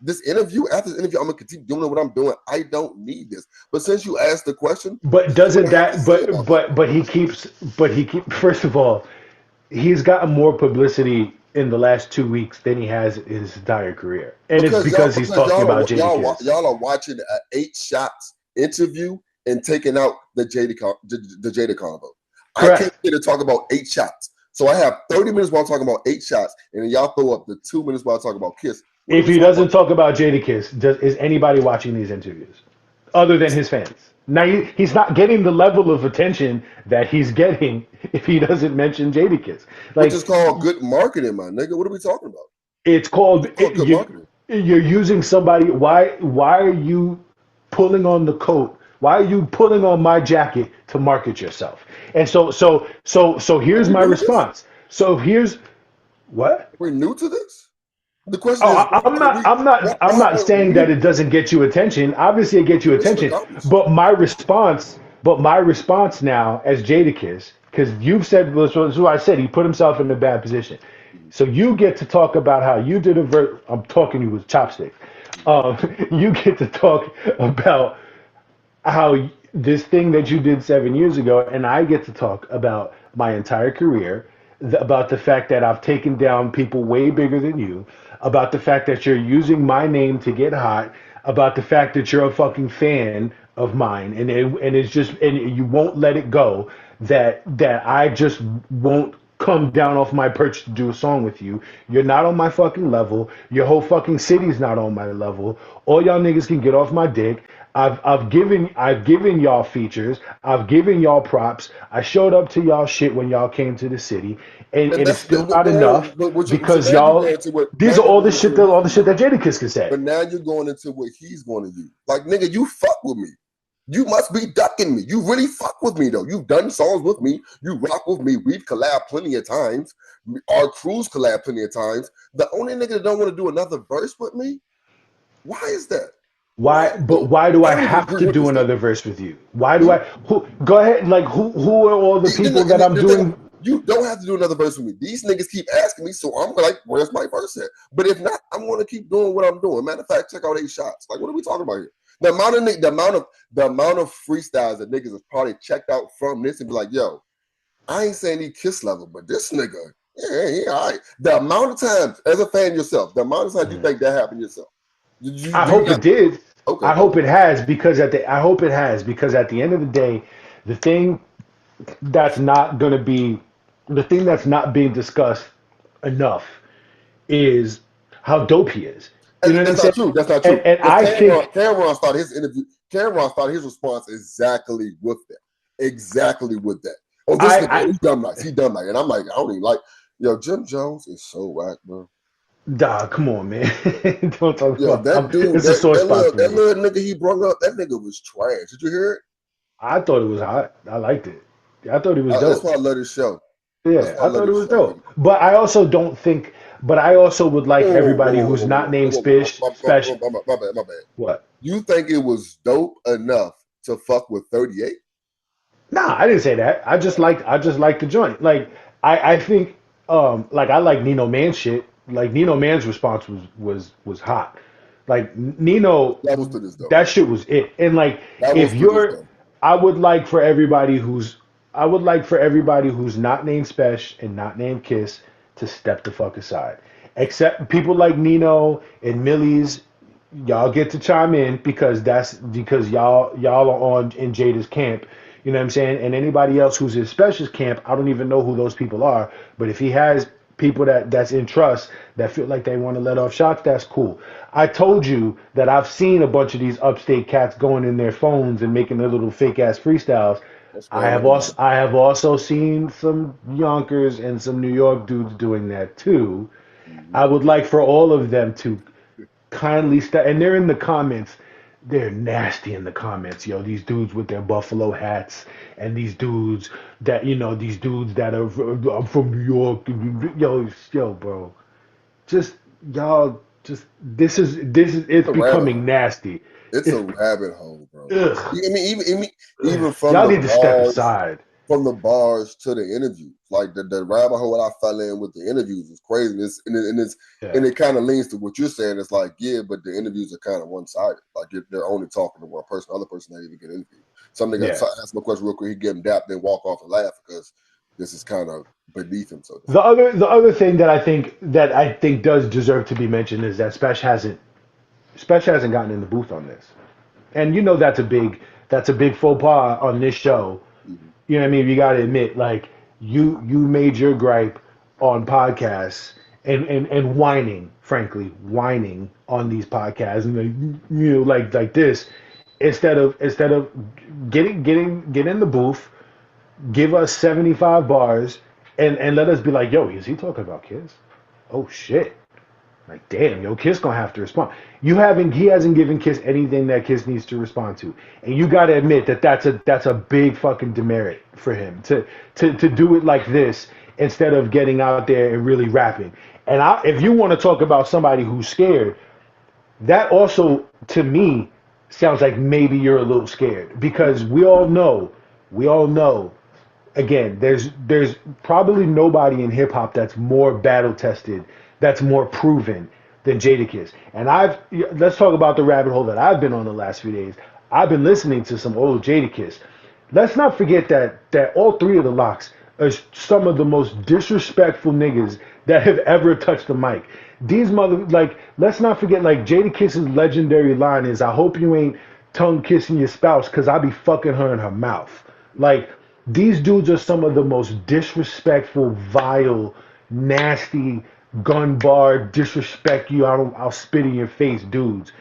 Speaker 1: This interview, after this interview, I'm gonna continue doing what I'm doing. I don't need this. But since you asked the question,
Speaker 2: But
Speaker 1: this is what
Speaker 2: doesn't
Speaker 1: I have to
Speaker 2: that?
Speaker 1: say about that, bro.
Speaker 2: But he keep. First of all, he's gotten more publicity in the last 2 weeks than he has in his entire career, and it's because he's
Speaker 1: Because
Speaker 2: talking about Jadakiss.
Speaker 1: y'all are watching an 8 shots interview and taking out the Jada combo. I came
Speaker 2: Correct.
Speaker 1: here to talk about 8 shots. So I have 30 minutes while I'm talking about 8 shots, and then y'all throw up the 2 minutes while I talk about Kiss. What are
Speaker 2: If
Speaker 1: we
Speaker 2: he
Speaker 1: talking about?
Speaker 2: doesn't talk about Jadakiss, is anybody watching these interviews other than his fans? Now he's not getting the level of attention that he's getting if he doesn't mention Jadakiss.
Speaker 1: Which
Speaker 2: Like,
Speaker 1: is called good marketing, my nigga. What are we talking about?
Speaker 2: it's called
Speaker 1: It's called good marketing.
Speaker 2: you're using somebody. Why are you pulling on the coat? Why are you pulling on my jacket to market yourself? And so
Speaker 1: Are
Speaker 2: here's
Speaker 1: we
Speaker 2: my
Speaker 1: new to this?
Speaker 2: response. So here's what.
Speaker 1: Are we new to this? The question
Speaker 2: Oh,
Speaker 1: is,
Speaker 2: I'm
Speaker 1: why
Speaker 2: not
Speaker 1: aren't
Speaker 2: saying that
Speaker 1: we?
Speaker 2: it doesn't get you attention. Obviously, it gets you
Speaker 1: But mission
Speaker 2: attention.
Speaker 1: accomplished.
Speaker 2: But my response now as Jadakiss, because you've said this was who I said he put himself in a bad position. So you get to talk about how you did a I'm talking to you with chopsticks. um, you get to talk about how this thing that you did 7 years ago, and I get to talk about my entire career, about the fact that I've taken down people way bigger than you, about the fact that you're using my name to get hot, about the fact that you're a fucking fan of mine, and it's just and you won't let it go that I just won't come down off my perch to do a song with you. You're not on my fucking level. Your whole fucking city's not on my level. All y'all niggas can get off my dick. I've given y'all features. I've given y'all props. I showed up to y'all shit when y'all came to the city,
Speaker 1: And
Speaker 2: and it's
Speaker 1: that's
Speaker 2: still not enough
Speaker 1: but what you so
Speaker 2: because
Speaker 1: now you're
Speaker 2: y'all.
Speaker 1: going into what now
Speaker 2: These are
Speaker 1: you're
Speaker 2: all the
Speaker 1: going into
Speaker 2: shit
Speaker 1: what
Speaker 2: that
Speaker 1: he's
Speaker 2: all the
Speaker 1: going
Speaker 2: shit
Speaker 1: to
Speaker 2: that
Speaker 1: use.
Speaker 2: Jadakiss can say.
Speaker 1: But now you're going into what he's going to use. Like nigga, you fuck with me. You must be ducking me. You really fuck with me though. You've done songs with me. You rock with me. We've collabed plenty of times. Our crews collabed plenty of times. The only nigga that don't want to do another verse with me, why is that? Why
Speaker 2: Why?
Speaker 1: is
Speaker 2: But
Speaker 1: that?
Speaker 2: why do
Speaker 1: I
Speaker 2: I
Speaker 1: don't even
Speaker 2: have
Speaker 1: agree
Speaker 2: to
Speaker 1: with
Speaker 2: do
Speaker 1: this
Speaker 2: another
Speaker 1: statement.
Speaker 2: verse with you? Why do
Speaker 1: Hmm?
Speaker 2: I? Who? Go ahead. Like who are all the people that I'm
Speaker 1: The thing,
Speaker 2: doing?
Speaker 1: you don't have to do another verse with me. These niggas keep asking me, so I'm like, where's my verse at? But if not, I'm gonna keep doing what I'm doing. Matter of fact, check out 8 shots. Like, what are we talking about here? The amount of freestyles that niggas have probably checked out from this and be like, yo, I ain't saying he kiss level, but this nigga, yeah, all right. The amount of times, as a fan yourself, the amount of times you think that happened yourself.
Speaker 2: I
Speaker 1: Do you
Speaker 2: hope
Speaker 1: not?
Speaker 2: it did.
Speaker 1: Okay,
Speaker 2: I hope
Speaker 1: okay.
Speaker 2: it has because at the I hope it has because at the end of the day, the thing that's not going to be the thing that's not being discussed enough is how dope he is. You know what I'm
Speaker 1: That's not
Speaker 2: saying?
Speaker 1: true. That's not
Speaker 2: And
Speaker 1: true.
Speaker 2: and
Speaker 1: Because
Speaker 2: I think
Speaker 1: Cameron started his interview. Cameron started his response exactly with that. Exactly with that. Oh, this nigga,
Speaker 2: I
Speaker 1: he dumb nice. He dumb nice. And I'm like, I don't even like, yo, Jim Jones is so whack, bro.
Speaker 2: come on, man. Don't talk
Speaker 1: Yo,
Speaker 2: about.
Speaker 1: that dude,
Speaker 2: It's a sore spot for
Speaker 1: that
Speaker 2: me.
Speaker 1: little nigga he brought up, that nigga was trash. Did you hear it?
Speaker 2: I thought it was hot. I liked it. I thought it was
Speaker 1: That's
Speaker 2: dope.
Speaker 1: why I love this show. That's
Speaker 2: Yeah,
Speaker 1: why I
Speaker 2: I
Speaker 1: love
Speaker 2: thought it
Speaker 1: this
Speaker 2: was
Speaker 1: show,
Speaker 2: dope.
Speaker 1: nigga.
Speaker 2: But I also don't think. But I also would like
Speaker 1: Whoa, whoa,
Speaker 2: everybody
Speaker 1: whoa,
Speaker 2: who's
Speaker 1: whoa, whoa,
Speaker 2: not
Speaker 1: whoa,
Speaker 2: named
Speaker 1: whoa, whoa,
Speaker 2: Spish special.
Speaker 1: my bad, my bad.
Speaker 2: What?
Speaker 1: You think it was dope enough to fuck with 38?
Speaker 2: Nah, I didn't say that. I just like the joint. Like I think like I like Nino Man's shit. Like Nino Man's response was hot. Like Nino,
Speaker 1: That was to this though.
Speaker 2: that shit was it. And like
Speaker 1: That
Speaker 2: if
Speaker 1: was to this
Speaker 2: you're,
Speaker 1: though.
Speaker 2: I would like for everybody who's I would like for everybody who's not named Spesh and not named Kiss to step the fuck aside. Except people like Nino and Millie's, y'all get to chime in because that's because y'all are on in Jada's camp. You know what I'm saying? And anybody else who's in Special's camp, I don't even know who those people are. But if he has people that's in trust that feel like they want to let off shots, that's cool. I told you that I've seen a bunch of these upstate cats going in their phones and making their little fake ass freestyles.
Speaker 1: That's
Speaker 2: I
Speaker 1: fine.
Speaker 2: have also I have also seen some Yonkers and some New York dudes doing that too.
Speaker 1: Mm-hmm.
Speaker 2: I would like for all of them to kindly stop. And they're in the comments. They're nasty in the comments, yo. These dudes with their buffalo hats, and these dudes that are I'm from New York, yo, bro. Just y'all, just this is
Speaker 1: It's
Speaker 2: it's
Speaker 1: a rabbit
Speaker 2: becoming
Speaker 1: hole.
Speaker 2: nasty.
Speaker 1: It's a
Speaker 2: It's
Speaker 1: rabbit hole, bro.
Speaker 2: ugh,
Speaker 1: I mean,
Speaker 2: ugh.
Speaker 1: even
Speaker 2: Y'all need to step aside.
Speaker 1: from the bars to the interviews, like the rabbit hole that I fell in with the interviews is crazy. And
Speaker 2: Yeah,
Speaker 1: it kind of leans to what you're saying. It's like, yeah, but the interviews are kind of one sided. Like they're only talking to one person, the other person not even get interviewed. Some nigga
Speaker 2: yeah.
Speaker 1: ask him a question real quick, he get him dapped, then walk off and laugh because this is kind of beneath him, so to
Speaker 2: The
Speaker 1: speak.
Speaker 2: other the other thing that I think does deserve to be mentioned is that Spesh hasn't gotten in the booth on this. And you know that's a big faux pas on this show.
Speaker 1: Mm-hmm.
Speaker 2: You know what I mean? You got to admit, like you made your gripe on podcasts and whining, frankly, whining on these podcasts and like this instead of get in the booth, give us 75 bars and let us be like, yo, is he talking about kids? Oh shit. Like, damn, yo, Kiss gonna have to respond. He hasn't given Kiss anything that Kiss needs to respond to, and you got to admit that that's a big fucking demerit for him to do it like this instead of getting out there and really rapping. And if you want to talk about somebody who's scared, that also to me sounds like maybe you're a little scared because we all know again, there's probably nobody in hip hop that's more battle tested, that's more proven than Jadakiss. And let's talk about the rabbit hole that I've been on the last few days. I've been listening to some old Jadakiss. Let's not forget that all three of the locks are some of the most disrespectful niggas that have ever touched the mic. These let's not forget, like, Jadakiss's legendary line is, "I hope you ain't tongue kissing your spouse, cause I be fucking her in her mouth." Like, these dudes are some of the most disrespectful, vile, nasty, gun bar, disrespect you, I'll spit in your face dudes.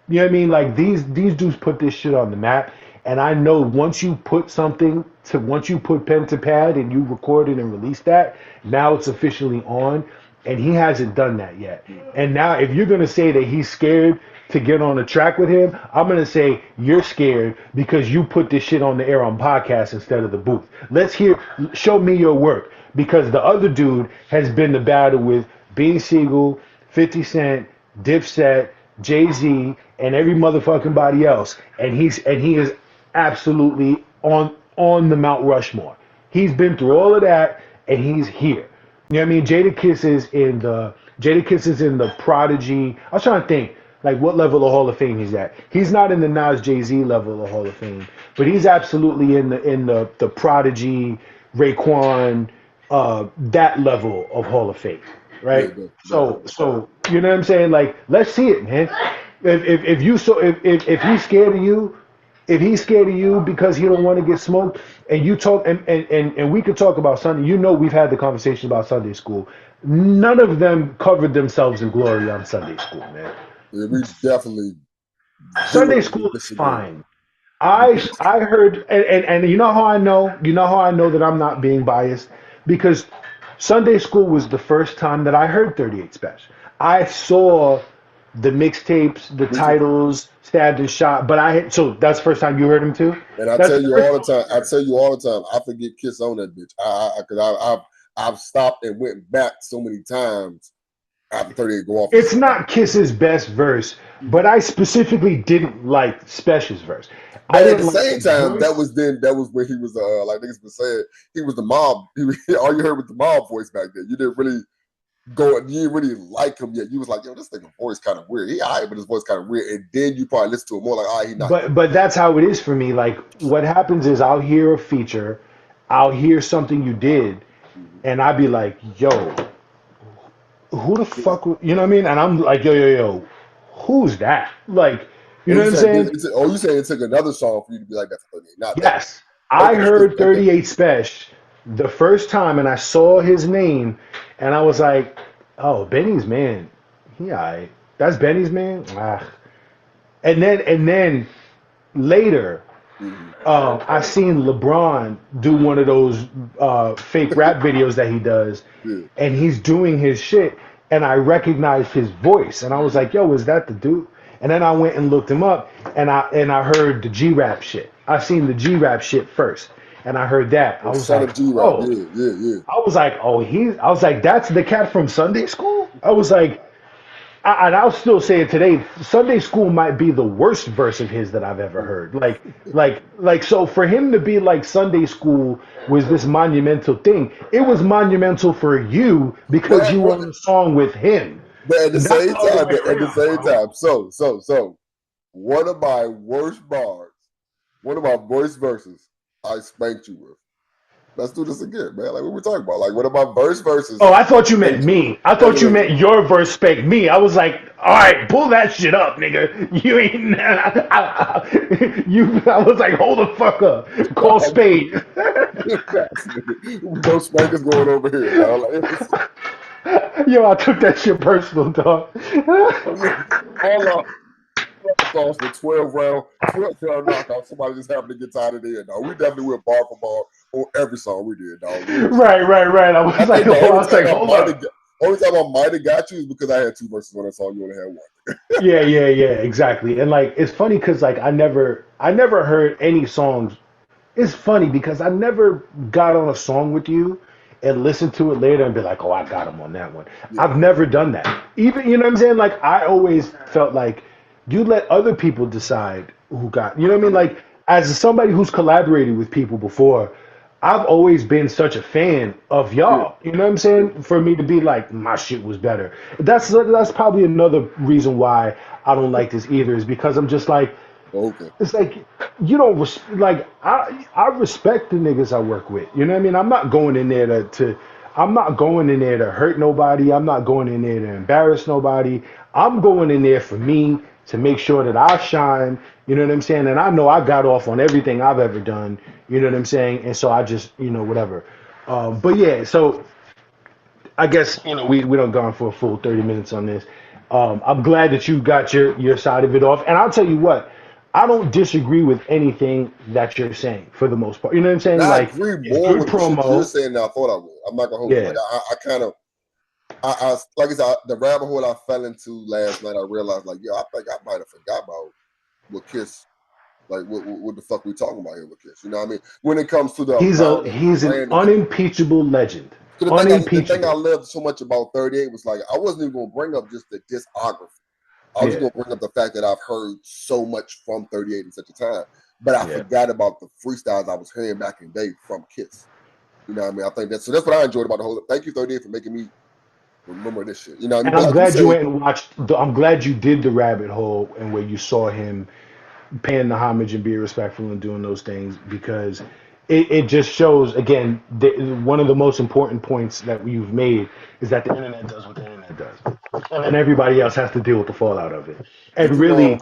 Speaker 2: You know what I mean? Like, these dudes put this shit on the map, and I know once you put pen to pad and you record it and release that, now it's officially on, and he hasn't done that yet. And now, if you're gonna say that he's scared to get on a track with him, I'm gonna say you're scared because you put this shit on the air on podcast instead of the booth. Show me your work, because the other dude has been to battle with Beanie Siegel, 50 Cent, Dipset, Jay-Z, and every motherfucking body else, and he is absolutely on the Mount Rushmore. He's been through all of that, and he's here. You know what I mean? Jadakiss is in the Prodigy. I was trying to think like what level of Hall of Fame he's at. He's not in the Nas Jay-Z level of Hall of Fame, but he's absolutely in the Prodigy, Raekwon, that level of Hall of Fame,
Speaker 1: Yeah,
Speaker 2: right? So you know what I'm saying? Like, let's see it, man. If he's scared of you, if he's scared of you because he don't want to get smoked, and you talk and we could talk about Sunday. You know, we've had the conversation about Sunday school. None of them covered themselves in glory on Sunday school, man.
Speaker 1: yeah, we definitely
Speaker 2: Sunday
Speaker 1: vehemently
Speaker 2: school is
Speaker 1: disagree.
Speaker 2: fine. I heard, and you know how I know, that I'm not being biased, because Sunday school was the first time that I heard 38 Special. I saw the mixtapes, the
Speaker 1: Me too.
Speaker 2: titles, stabbed and shot, but so that's the first time you heard him too.
Speaker 1: And I
Speaker 2: That's
Speaker 1: tell
Speaker 2: the
Speaker 1: you
Speaker 2: first
Speaker 1: all the
Speaker 2: time.
Speaker 1: time. I tell you all the time. I forget Kiss on that bitch. Because I've stopped and went back so many times after 38 go off the
Speaker 2: It's
Speaker 1: song.
Speaker 2: not Kiss's best verse, but I specifically didn't like Special's verse. I
Speaker 1: But at
Speaker 2: didn't
Speaker 1: the
Speaker 2: like
Speaker 1: same
Speaker 2: his
Speaker 1: time,
Speaker 2: voice.
Speaker 1: that was when he was like niggas been saying he was the mob. All you heard was the mob voice back then. You didn't really you didn't really like him yet. You was like, yo, this nigga voice kind of weird. He alright, but his voice kind of weird. And then you probably listen to him more like, he nice.
Speaker 2: But that's how it is for me. Like, what happens is I'll hear a feature, I'll hear something you did,
Speaker 1: Mhm.
Speaker 2: and I'd be like, yo, who the
Speaker 1: Yeah.
Speaker 2: fuck, you know what I mean? And I'm like, yo, who's that? Like, you
Speaker 1: Oh,
Speaker 2: know
Speaker 1: you
Speaker 2: what I'm
Speaker 1: saying
Speaker 2: saying?
Speaker 1: you saying it took another song for you to be like that's a 38, not that.
Speaker 2: Yes. I
Speaker 1: Okay,
Speaker 2: heard
Speaker 1: okay.
Speaker 2: 38 Special the first time, and I saw his name, and I was like, oh, Benny's man. He alright. That's Benny's man? Ah. And then later,
Speaker 1: Mhm.
Speaker 2: I seen LeBron do one of those fake rap videos that he does,
Speaker 1: Yeah.
Speaker 2: and he's doing his shit, and I recognized his voice, and I was like, "Yo, is that the dude?" And then I went and looked him up, and I heard the G rap shit. I seen the G rap shit first, and I heard that. I
Speaker 1: The
Speaker 2: was
Speaker 1: son
Speaker 2: like,
Speaker 1: of G Rap.
Speaker 2: "Oh."
Speaker 1: Yeah, yeah, yeah.
Speaker 2: I was like, "That's the cat from Sunday School." I was like, and I'll still say it today. Sunday School might be the worst verse of his that I've ever heard. So for him to be like Sunday School was this monumental thing. It was monumental for you because
Speaker 1: But
Speaker 2: you were on a song with him,
Speaker 1: but at the
Speaker 2: not
Speaker 1: same
Speaker 2: the other
Speaker 1: time,
Speaker 2: way around, bro.
Speaker 1: so one of my worst bars, one of my worst verses, I spanked you with. Let's do this again, man. Like what we're talking about. Like one of my worst verses,
Speaker 2: Oh, I thought you meant
Speaker 1: spanked you.
Speaker 2: me. I
Speaker 1: No, no,
Speaker 2: thought you
Speaker 1: no, no.
Speaker 2: meant your verse spank me. I was like, all right, pull that shit up, nigga. You ain't. I was like, hold the fuck up. Call Spade.
Speaker 1: No spankers going over here, dog. Like,
Speaker 2: Yo, I took that shit personal, dog.
Speaker 1: all our songs were 12 round knockouts. Somebody just happened to get tired of it. Dog. We definitely went bar for bar on every song we did, dog. Real shit.
Speaker 2: Right. I
Speaker 1: I
Speaker 2: was like,
Speaker 1: think the
Speaker 2: oh, I was like, hold up.
Speaker 1: only time I might have got you is because I had two verses on that song. You only had one.
Speaker 2: Yeah, exactly. And like, it's funny because like I never heard any songs. It's funny because I never got on a song with you and listened to it later and be like, oh, I got him on that one.
Speaker 1: Yeah,
Speaker 2: I've never done that. Even, you know what I'm saying? Like, I always felt like you let other people decide who got, you know what I mean?
Speaker 1: yeah,
Speaker 2: Like, as somebody who's collaborated with people before, I've always been such a fan of
Speaker 1: Yeah,
Speaker 2: y'all. You know what I'm
Speaker 1: yeah.
Speaker 2: saying? For me to be like my shit was better. That's probably another reason why I don't like this either. Is because I'm just like,
Speaker 1: Okay.
Speaker 2: it's like you don't like I respect the niggas I work with. You know what I mean? I'm not going in there to I'm not going in there to hurt nobody. I'm not going in there to embarrass nobody. I'm going in there for me to make sure that I shine. You know what I'm saying? And I know I got off on everything I've ever done. You know what I'm saying? And so I just whatever. But yeah, so I guess we don't gone for a full 30 minutes on this. I'm glad that you got your side of it off, and I'll tell you what, I don't disagree with anything that you're saying for the most part. You know what I'm
Speaker 1: And
Speaker 2: saying?
Speaker 1: I
Speaker 2: Like
Speaker 1: agree
Speaker 2: it's
Speaker 1: more
Speaker 2: good
Speaker 1: with the shit you're
Speaker 2: promo.
Speaker 1: saying than I thought I would. I'm not gonna hold you. Like
Speaker 2: Yeah,
Speaker 1: I kind of, I like I said, the rabbit hole I fell into last night. I realized, like, yo, I think I might have forgot about what Kiss, like, what the fuck we talking about here with Kiss. You know what I mean? When it comes to the amount of
Speaker 2: he's an
Speaker 1: brand of it.
Speaker 2: unimpeachable legend.
Speaker 1: So the thing I
Speaker 2: Unimpeachable.
Speaker 1: loved so much about 38 was like I wasn't even gonna bring up just the discography. I was just
Speaker 2: Yeah,
Speaker 1: gonna bring up the fact that I've heard so much from 38 in such a time, but I
Speaker 2: yeah.
Speaker 1: forgot about the freestyles I was hearing back in the day from Kiss. You know what I mean? I think that's what I enjoyed about the whole. Thank you, 38, for making me remember this shit. You know what I mean?
Speaker 2: And
Speaker 1: But
Speaker 2: I'm
Speaker 1: like you
Speaker 2: glad you
Speaker 1: say,
Speaker 2: went and watched. I'm glad you did the rabbit hole and where you saw him paying the homage and being respectful and doing those things because it just shows again one of the most important points that you've made is that the internet does what the internet does and everybody else has to deal with the fallout of it
Speaker 1: did
Speaker 2: and
Speaker 1: you
Speaker 2: really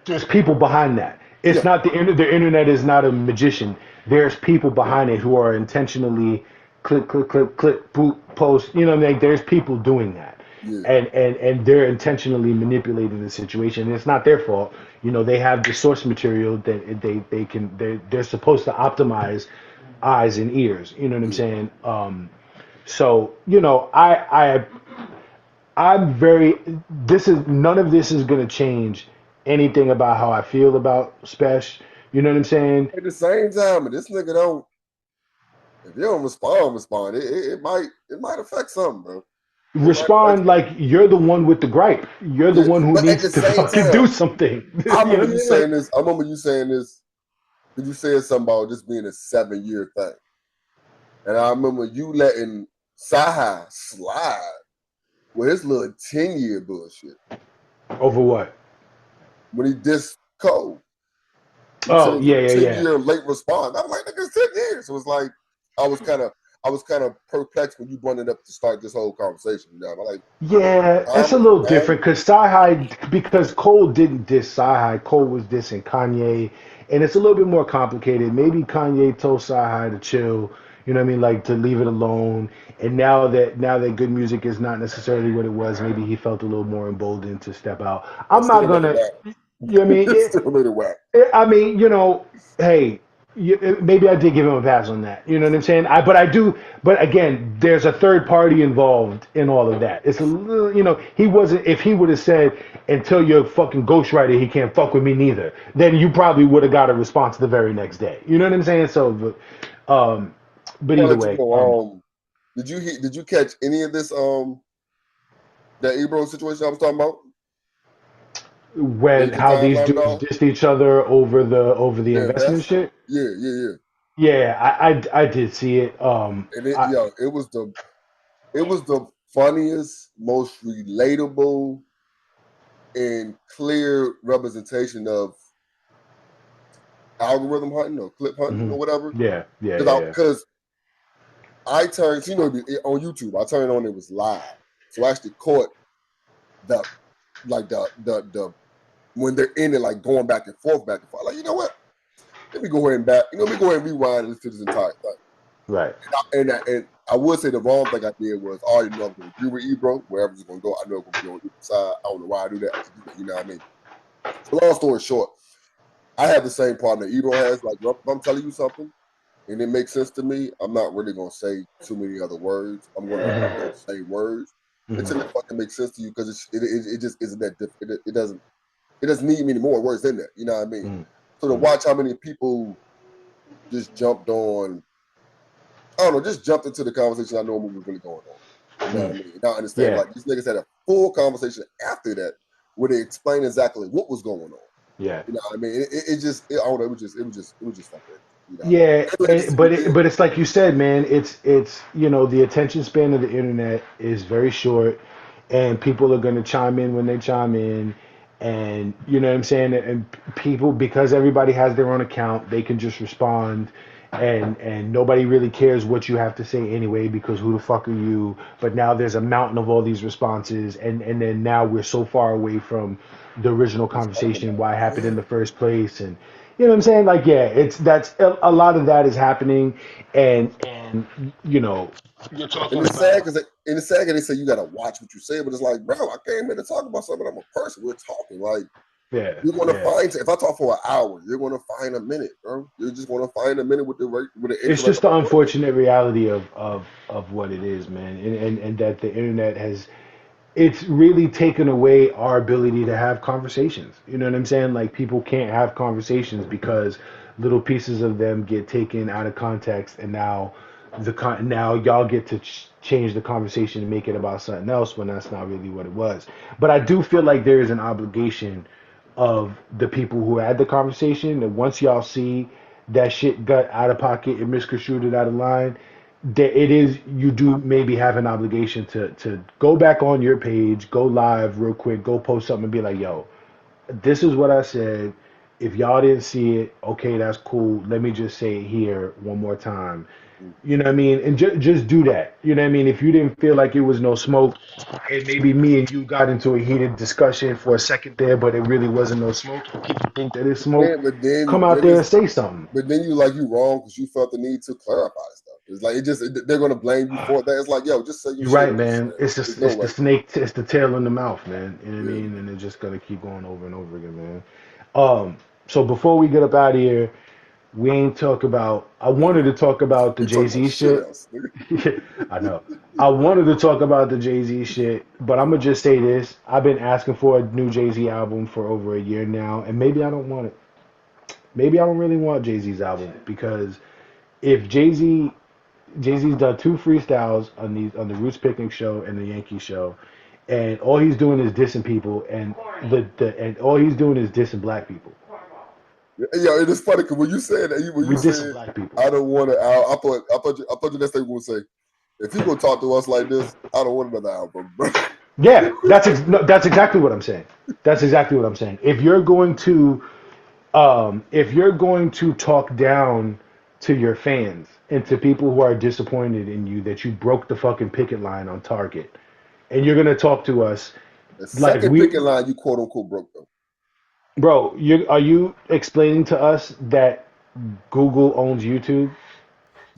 Speaker 2: there's people behind that. It's
Speaker 1: yeah,
Speaker 2: not the internet is not a magician. There's people behind it who are intentionally click, click, click, click, boot, post. You know, like there's people doing that,
Speaker 1: yeah,
Speaker 2: and they're intentionally manipulating the situation. And it's not their fault. You know, they have the source material that they can they're supposed to optimize eyes and ears. You know what I'm
Speaker 1: yeah.
Speaker 2: saying? So I'm very. This is none of this is going to change anything about how I feel about Special. You know what I'm saying?
Speaker 1: At the same time, if this nigga don't, if you don't respond, it might affect something, bro. It might affect
Speaker 2: Respond
Speaker 1: something.
Speaker 2: like you're the one with the gripe. You're the
Speaker 1: Yeah,
Speaker 2: one who
Speaker 1: but at
Speaker 2: needs
Speaker 1: the
Speaker 2: to
Speaker 1: same
Speaker 2: fucking do
Speaker 1: time,
Speaker 2: something.
Speaker 1: I
Speaker 2: You know
Speaker 1: remember
Speaker 2: what I
Speaker 1: you
Speaker 2: mean? Like,
Speaker 1: saying this. I remember you saying this. Because you said something about this being a 7-year thing, and I remember you letting Saha slide with his little 10-year bullshit
Speaker 2: over what?
Speaker 1: when he dissed Cole. He said
Speaker 2: Oh
Speaker 1: it was
Speaker 2: yeah,
Speaker 1: a
Speaker 2: yeah,
Speaker 1: 10
Speaker 2: yeah.
Speaker 1: year late response. I'm like, nigga, it's 10 years. So it was like I was kind of perplexed when you brought it up to start this whole conversation. You know, I'm like,
Speaker 2: Yeah, it's a
Speaker 1: I'm
Speaker 2: little
Speaker 1: I'm
Speaker 2: different because Sci because Cole didn't diss Sci Cole was dissing Kanye, and it's a little bit more complicated. Maybe Kanye told Sci to chill, you know what I mean, like to leave it alone. And now that good music is not necessarily what it was, maybe he felt a little more emboldened to step out.
Speaker 1: I
Speaker 2: I'm not
Speaker 1: still made it
Speaker 2: gonna,
Speaker 1: whack.
Speaker 2: you know what I mean?
Speaker 1: Still made it whack.
Speaker 2: I mean, hey, maybe I did give him a pass on that. You know what I'm saying? But I do. But again, there's a third party involved in all of that. It's a little, he wasn't. If he would have said, "Until your fucking ghostwriter, he can't fuck with me neither," then you probably would have got a response the very next day. You know what I'm saying? So, but
Speaker 1: I'll
Speaker 2: either
Speaker 1: let you
Speaker 2: way,
Speaker 1: know. Did you catch any of this that Ebro situation I was talking about?
Speaker 2: when
Speaker 1: Asian
Speaker 2: how these
Speaker 1: timeline and
Speaker 2: dudes
Speaker 1: all?
Speaker 2: dissed each other over the
Speaker 1: The
Speaker 2: investment
Speaker 1: invest?
Speaker 2: shit.
Speaker 1: Yeah, yeah, yeah.
Speaker 2: Yeah, I did see it.
Speaker 1: And it
Speaker 2: I,
Speaker 1: yo, it was the funniest, most relatable and clear representation of algorithm hunting or clip hunting or
Speaker 2: mhm.
Speaker 1: whatever.
Speaker 2: Yeah, yeah,
Speaker 1: Because
Speaker 2: yeah,
Speaker 1: I
Speaker 2: yeah.
Speaker 1: because I turned, so, on YouTube, I turned on, it was live, so I actually caught the like the when they're in it, like going back and forth, back and forth. Like, you know what? Let me go ahead and rewind and listen to this entire thing.
Speaker 2: Right.
Speaker 1: And I would say the wrong thing I did was I already know I'm going to agree with Ebro wherever it's going to go. I know I'm going to be on either side. I don't know why I do that. I just do that. You know what I mean? So long story short, I have the same problem that Ebro has. Like, if I'm telling you something and it makes sense to me, I'm not really going to say too many other words. I'm going to repeat
Speaker 2: Mhm.
Speaker 1: those same words until
Speaker 2: Mhm.
Speaker 1: it fucking makes sense to you because it just isn't that difficult. It doesn't need many more words in there. You know what I mean?
Speaker 2: Mhm.
Speaker 1: So to watch how many people just jumped on, I don't know, just jumped into the conversation I know what was really going on. You know what I
Speaker 2: Mhm.
Speaker 1: mean? Now I understand,
Speaker 2: Yeah.
Speaker 1: like, these niggas had a full conversation after that where they explained exactly what was going on.
Speaker 2: Yeah.
Speaker 1: You know what I mean? I don't know. It was just fucking. You know,
Speaker 2: Yeah,
Speaker 1: maybe we can see you
Speaker 2: but it's like you said, man. It's the attention span of the internet is very short, and people are going to chime in when they chime in, and you know what I'm saying. And people, because everybody has their own account, they can just respond, and nobody really cares what you have to say anyway, because who the fuck are you? But now there's a mountain of all these responses, and then now we're so far away from the original
Speaker 1: what's talking
Speaker 2: conversation,
Speaker 1: about.
Speaker 2: why it happened
Speaker 1: Yeah.
Speaker 2: in the first place, and you know what I'm saying? Like, yeah, it's that's a lot of that is happening, and you're
Speaker 1: And
Speaker 2: talking
Speaker 1: it's sad
Speaker 2: about
Speaker 1: because they say you gotta watch what you say, but it's like, bro, I came here to talk about something. I'm a person. We're talking. Like
Speaker 2: yeah,
Speaker 1: you're gonna
Speaker 2: yeah.
Speaker 1: find if I talk for an hour, you're gonna find a minute, bro. You're just gonna find a minute with the
Speaker 2: It's
Speaker 1: intellect
Speaker 2: just
Speaker 1: of
Speaker 2: the
Speaker 1: a person.
Speaker 2: unfortunate reality of what it is, man, and that the internet has it's really taken away our ability to have conversations. You know what I'm saying? Like people can't have conversations because little pieces of them get taken out of context, and now now y'all get to change the conversation and make it about something else when that's not really what it was. But I do feel like there is an obligation of the people who had the conversation that once y'all see that shit got out of pocket and misconstrued it out of line, that it is you do maybe have an obligation to go back on your page, go live real quick, go post something and be like, yo, this is what I said. If y'all didn't see it, okay, that's cool. Let me just say it here one more time. You know what I mean? And just do that. You know what I mean? If you didn't feel like it was no smoke, and maybe me and you got into a heated discussion for a second there, but it really wasn't no smoke, and people think that it's smoke,
Speaker 1: Yeah, but then
Speaker 2: come out
Speaker 1: then
Speaker 2: there and
Speaker 1: it's
Speaker 2: say something.
Speaker 1: but then you like you wrong because you felt the need to clarify stuff. It's like they're gonna blame you for that. It's like yo, just say your
Speaker 2: You're
Speaker 1: shit.
Speaker 2: right, man. It's
Speaker 1: There's
Speaker 2: just
Speaker 1: no
Speaker 2: it's the
Speaker 1: way.
Speaker 2: snake, it's the tail in the mouth, man. You know what I
Speaker 1: Yeah,
Speaker 2: mean? And it's just gonna keep going over and over again, man. So before we get up out of here, we ain't talk about. I wanted to talk about the
Speaker 1: we talk
Speaker 2: Jay
Speaker 1: about
Speaker 2: Z
Speaker 1: shit
Speaker 2: shit.
Speaker 1: else, nigga.
Speaker 2: I know. I wanted to talk about the Jay Z shit, but I'm gonna just say this: I've been asking for a new Jay Z album for over a year now, and maybe I don't want it. Maybe I don't really want Jay Z's album because if Jay Z's done two freestyles on the Roots Picnic show and the Yankee show, and all he's doing is dissing people, and and all he's doing is dissing black people.
Speaker 1: Yeah, it is funny because when you said that, when
Speaker 2: We
Speaker 1: you
Speaker 2: dissing
Speaker 1: said
Speaker 2: black people.
Speaker 1: I don't want to, I thought you next thing you were gonna say if you gonna talk to us like this, I don't want another album, bro.
Speaker 2: Yeah, no, that's exactly what I'm saying. That's exactly what I'm saying. If you're going to talk down to your fans and to people who are disappointed in you that you broke the fucking picket line on Target, and you're gonna talk to us
Speaker 1: The
Speaker 2: like
Speaker 1: second picking line you quote unquote broke though.
Speaker 2: bro, are you explaining to us that Google owns YouTube?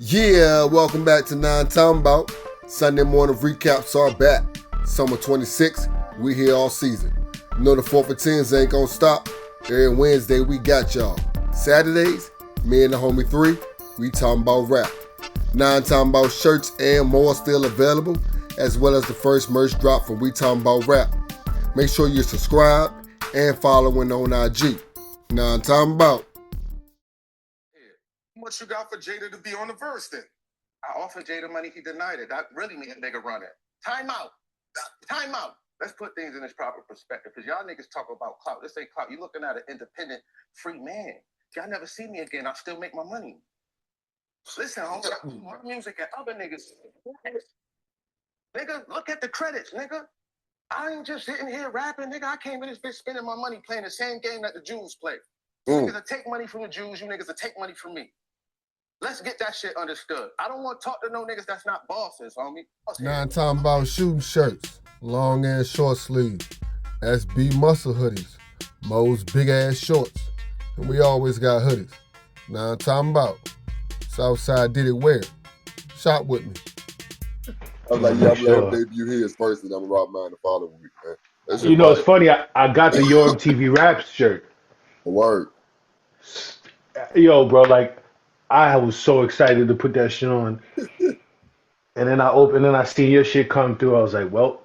Speaker 3: Yeah, welcome back to Nine Time Bout. Sunday morning recaps are back. Summer 26, we here all season. You know the 4 for 10s ain't gonna stop. Every Wednesday we got y'all. Saturdays, me and the homie 3, we talking about rap. Nine Time Bout shirts and more still available, as well as the first merch drop from We Talking About Rap. Make sure you subscribe and following on IG. Nine Time Bout.
Speaker 4: How much you got for Jada to be on the verse then? I offered Jada money, he denied it. That really made a nigga run it. Time out. Time out. Let's put things in its proper perspective. Because y'all niggas talk about clout. This ain't clout. You looking at an independent, free man. Y'all never see me again. I still make my money. Listen, I do more music and other niggas. Nigga, look at the credits, nigga. I ain't just sitting here rapping, nigga. I came in this bitch spending my money playing the same game that the Jews play. You niggas will take money from the Jews, you niggas will take money from me. Let's get that shit understood. I don't want to talk to no niggas that's not bosses, homie.
Speaker 3: Nine Time Bout shooting shirts, long and short sleeve, SB muscle hoodies, Mo's big ass shorts, and we always got hoodies. Nine Time Bout. Southside did it where? Shop with me.
Speaker 1: I was
Speaker 2: I'm gonna
Speaker 1: like, yeah,
Speaker 2: make
Speaker 1: I'm gonna let him
Speaker 2: sure.
Speaker 1: debut his first, and I'm gonna rob mine the following week, man. That shit
Speaker 2: You know, it's
Speaker 1: fire.
Speaker 2: funny. I got the Yo MTV Raps shirt.
Speaker 1: The word.
Speaker 2: Yo, bro, like I was so excited to put that shit on, and then I see your shit come through. I was like, well,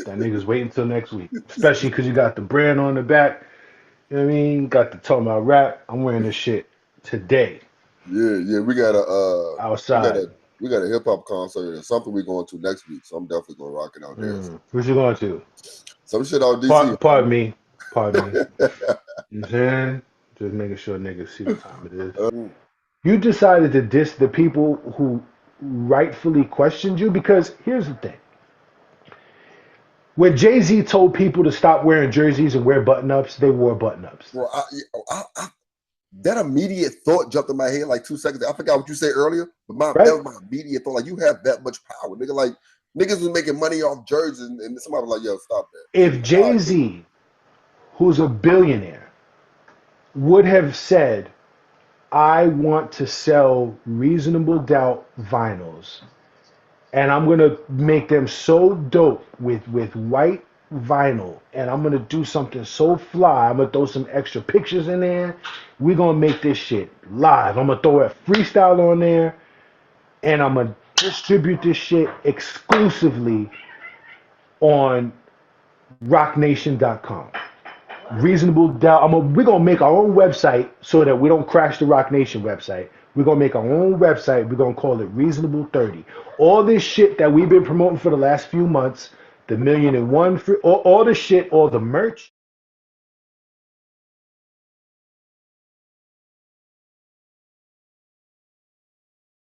Speaker 2: that nigga's waiting until next week, especially because you got the brand on the back. You know what I mean? Got the talking about rap. I'm wearing this shit today
Speaker 1: Yeah, we got a we got
Speaker 2: outside.
Speaker 1: a we got a hip hop concert or something we going to next week, so I'm definitely gonna rock it out there.
Speaker 2: Who's you going to?
Speaker 1: Some shit out DC.
Speaker 2: Pardon me. Pardon me. You know what I'm saying? Just making sure niggas see what time it is. You decided to diss the people who rightfully questioned you because here's the thing. When Jay-Z told people to stop wearing jerseys and wear button-ups, they wore button-ups.
Speaker 1: Bro, that immediate thought jumped in my head like 2 seconds. I forgot what you said earlier, but that
Speaker 2: Right?
Speaker 1: was my immediate thought. Like, you have that much power, nigga. Like, niggas was making money off jerseys, and somebody was like, "Yo, stop that."
Speaker 2: If
Speaker 1: All right, cool.
Speaker 2: Jay-Z, who's a billionaire, would have said, I want to sell reasonable doubt vinyls and I'm gonna make them so dope with white vinyl, and I'm gonna do something so fly. I'm gonna throw some extra pictures in there. We're gonna make this shit live. I'm gonna throw a freestyle on there, and I'm gonna distribute this shit exclusively on rocknation.com. Reasonable doubt. We're gonna make our own website so that we don't crash the Rock Nation website. We're gonna make our own website. We're gonna call it Reasonable 30. All this shit that we've been promoting for the last few months, the million and one, all the shit, all the merch,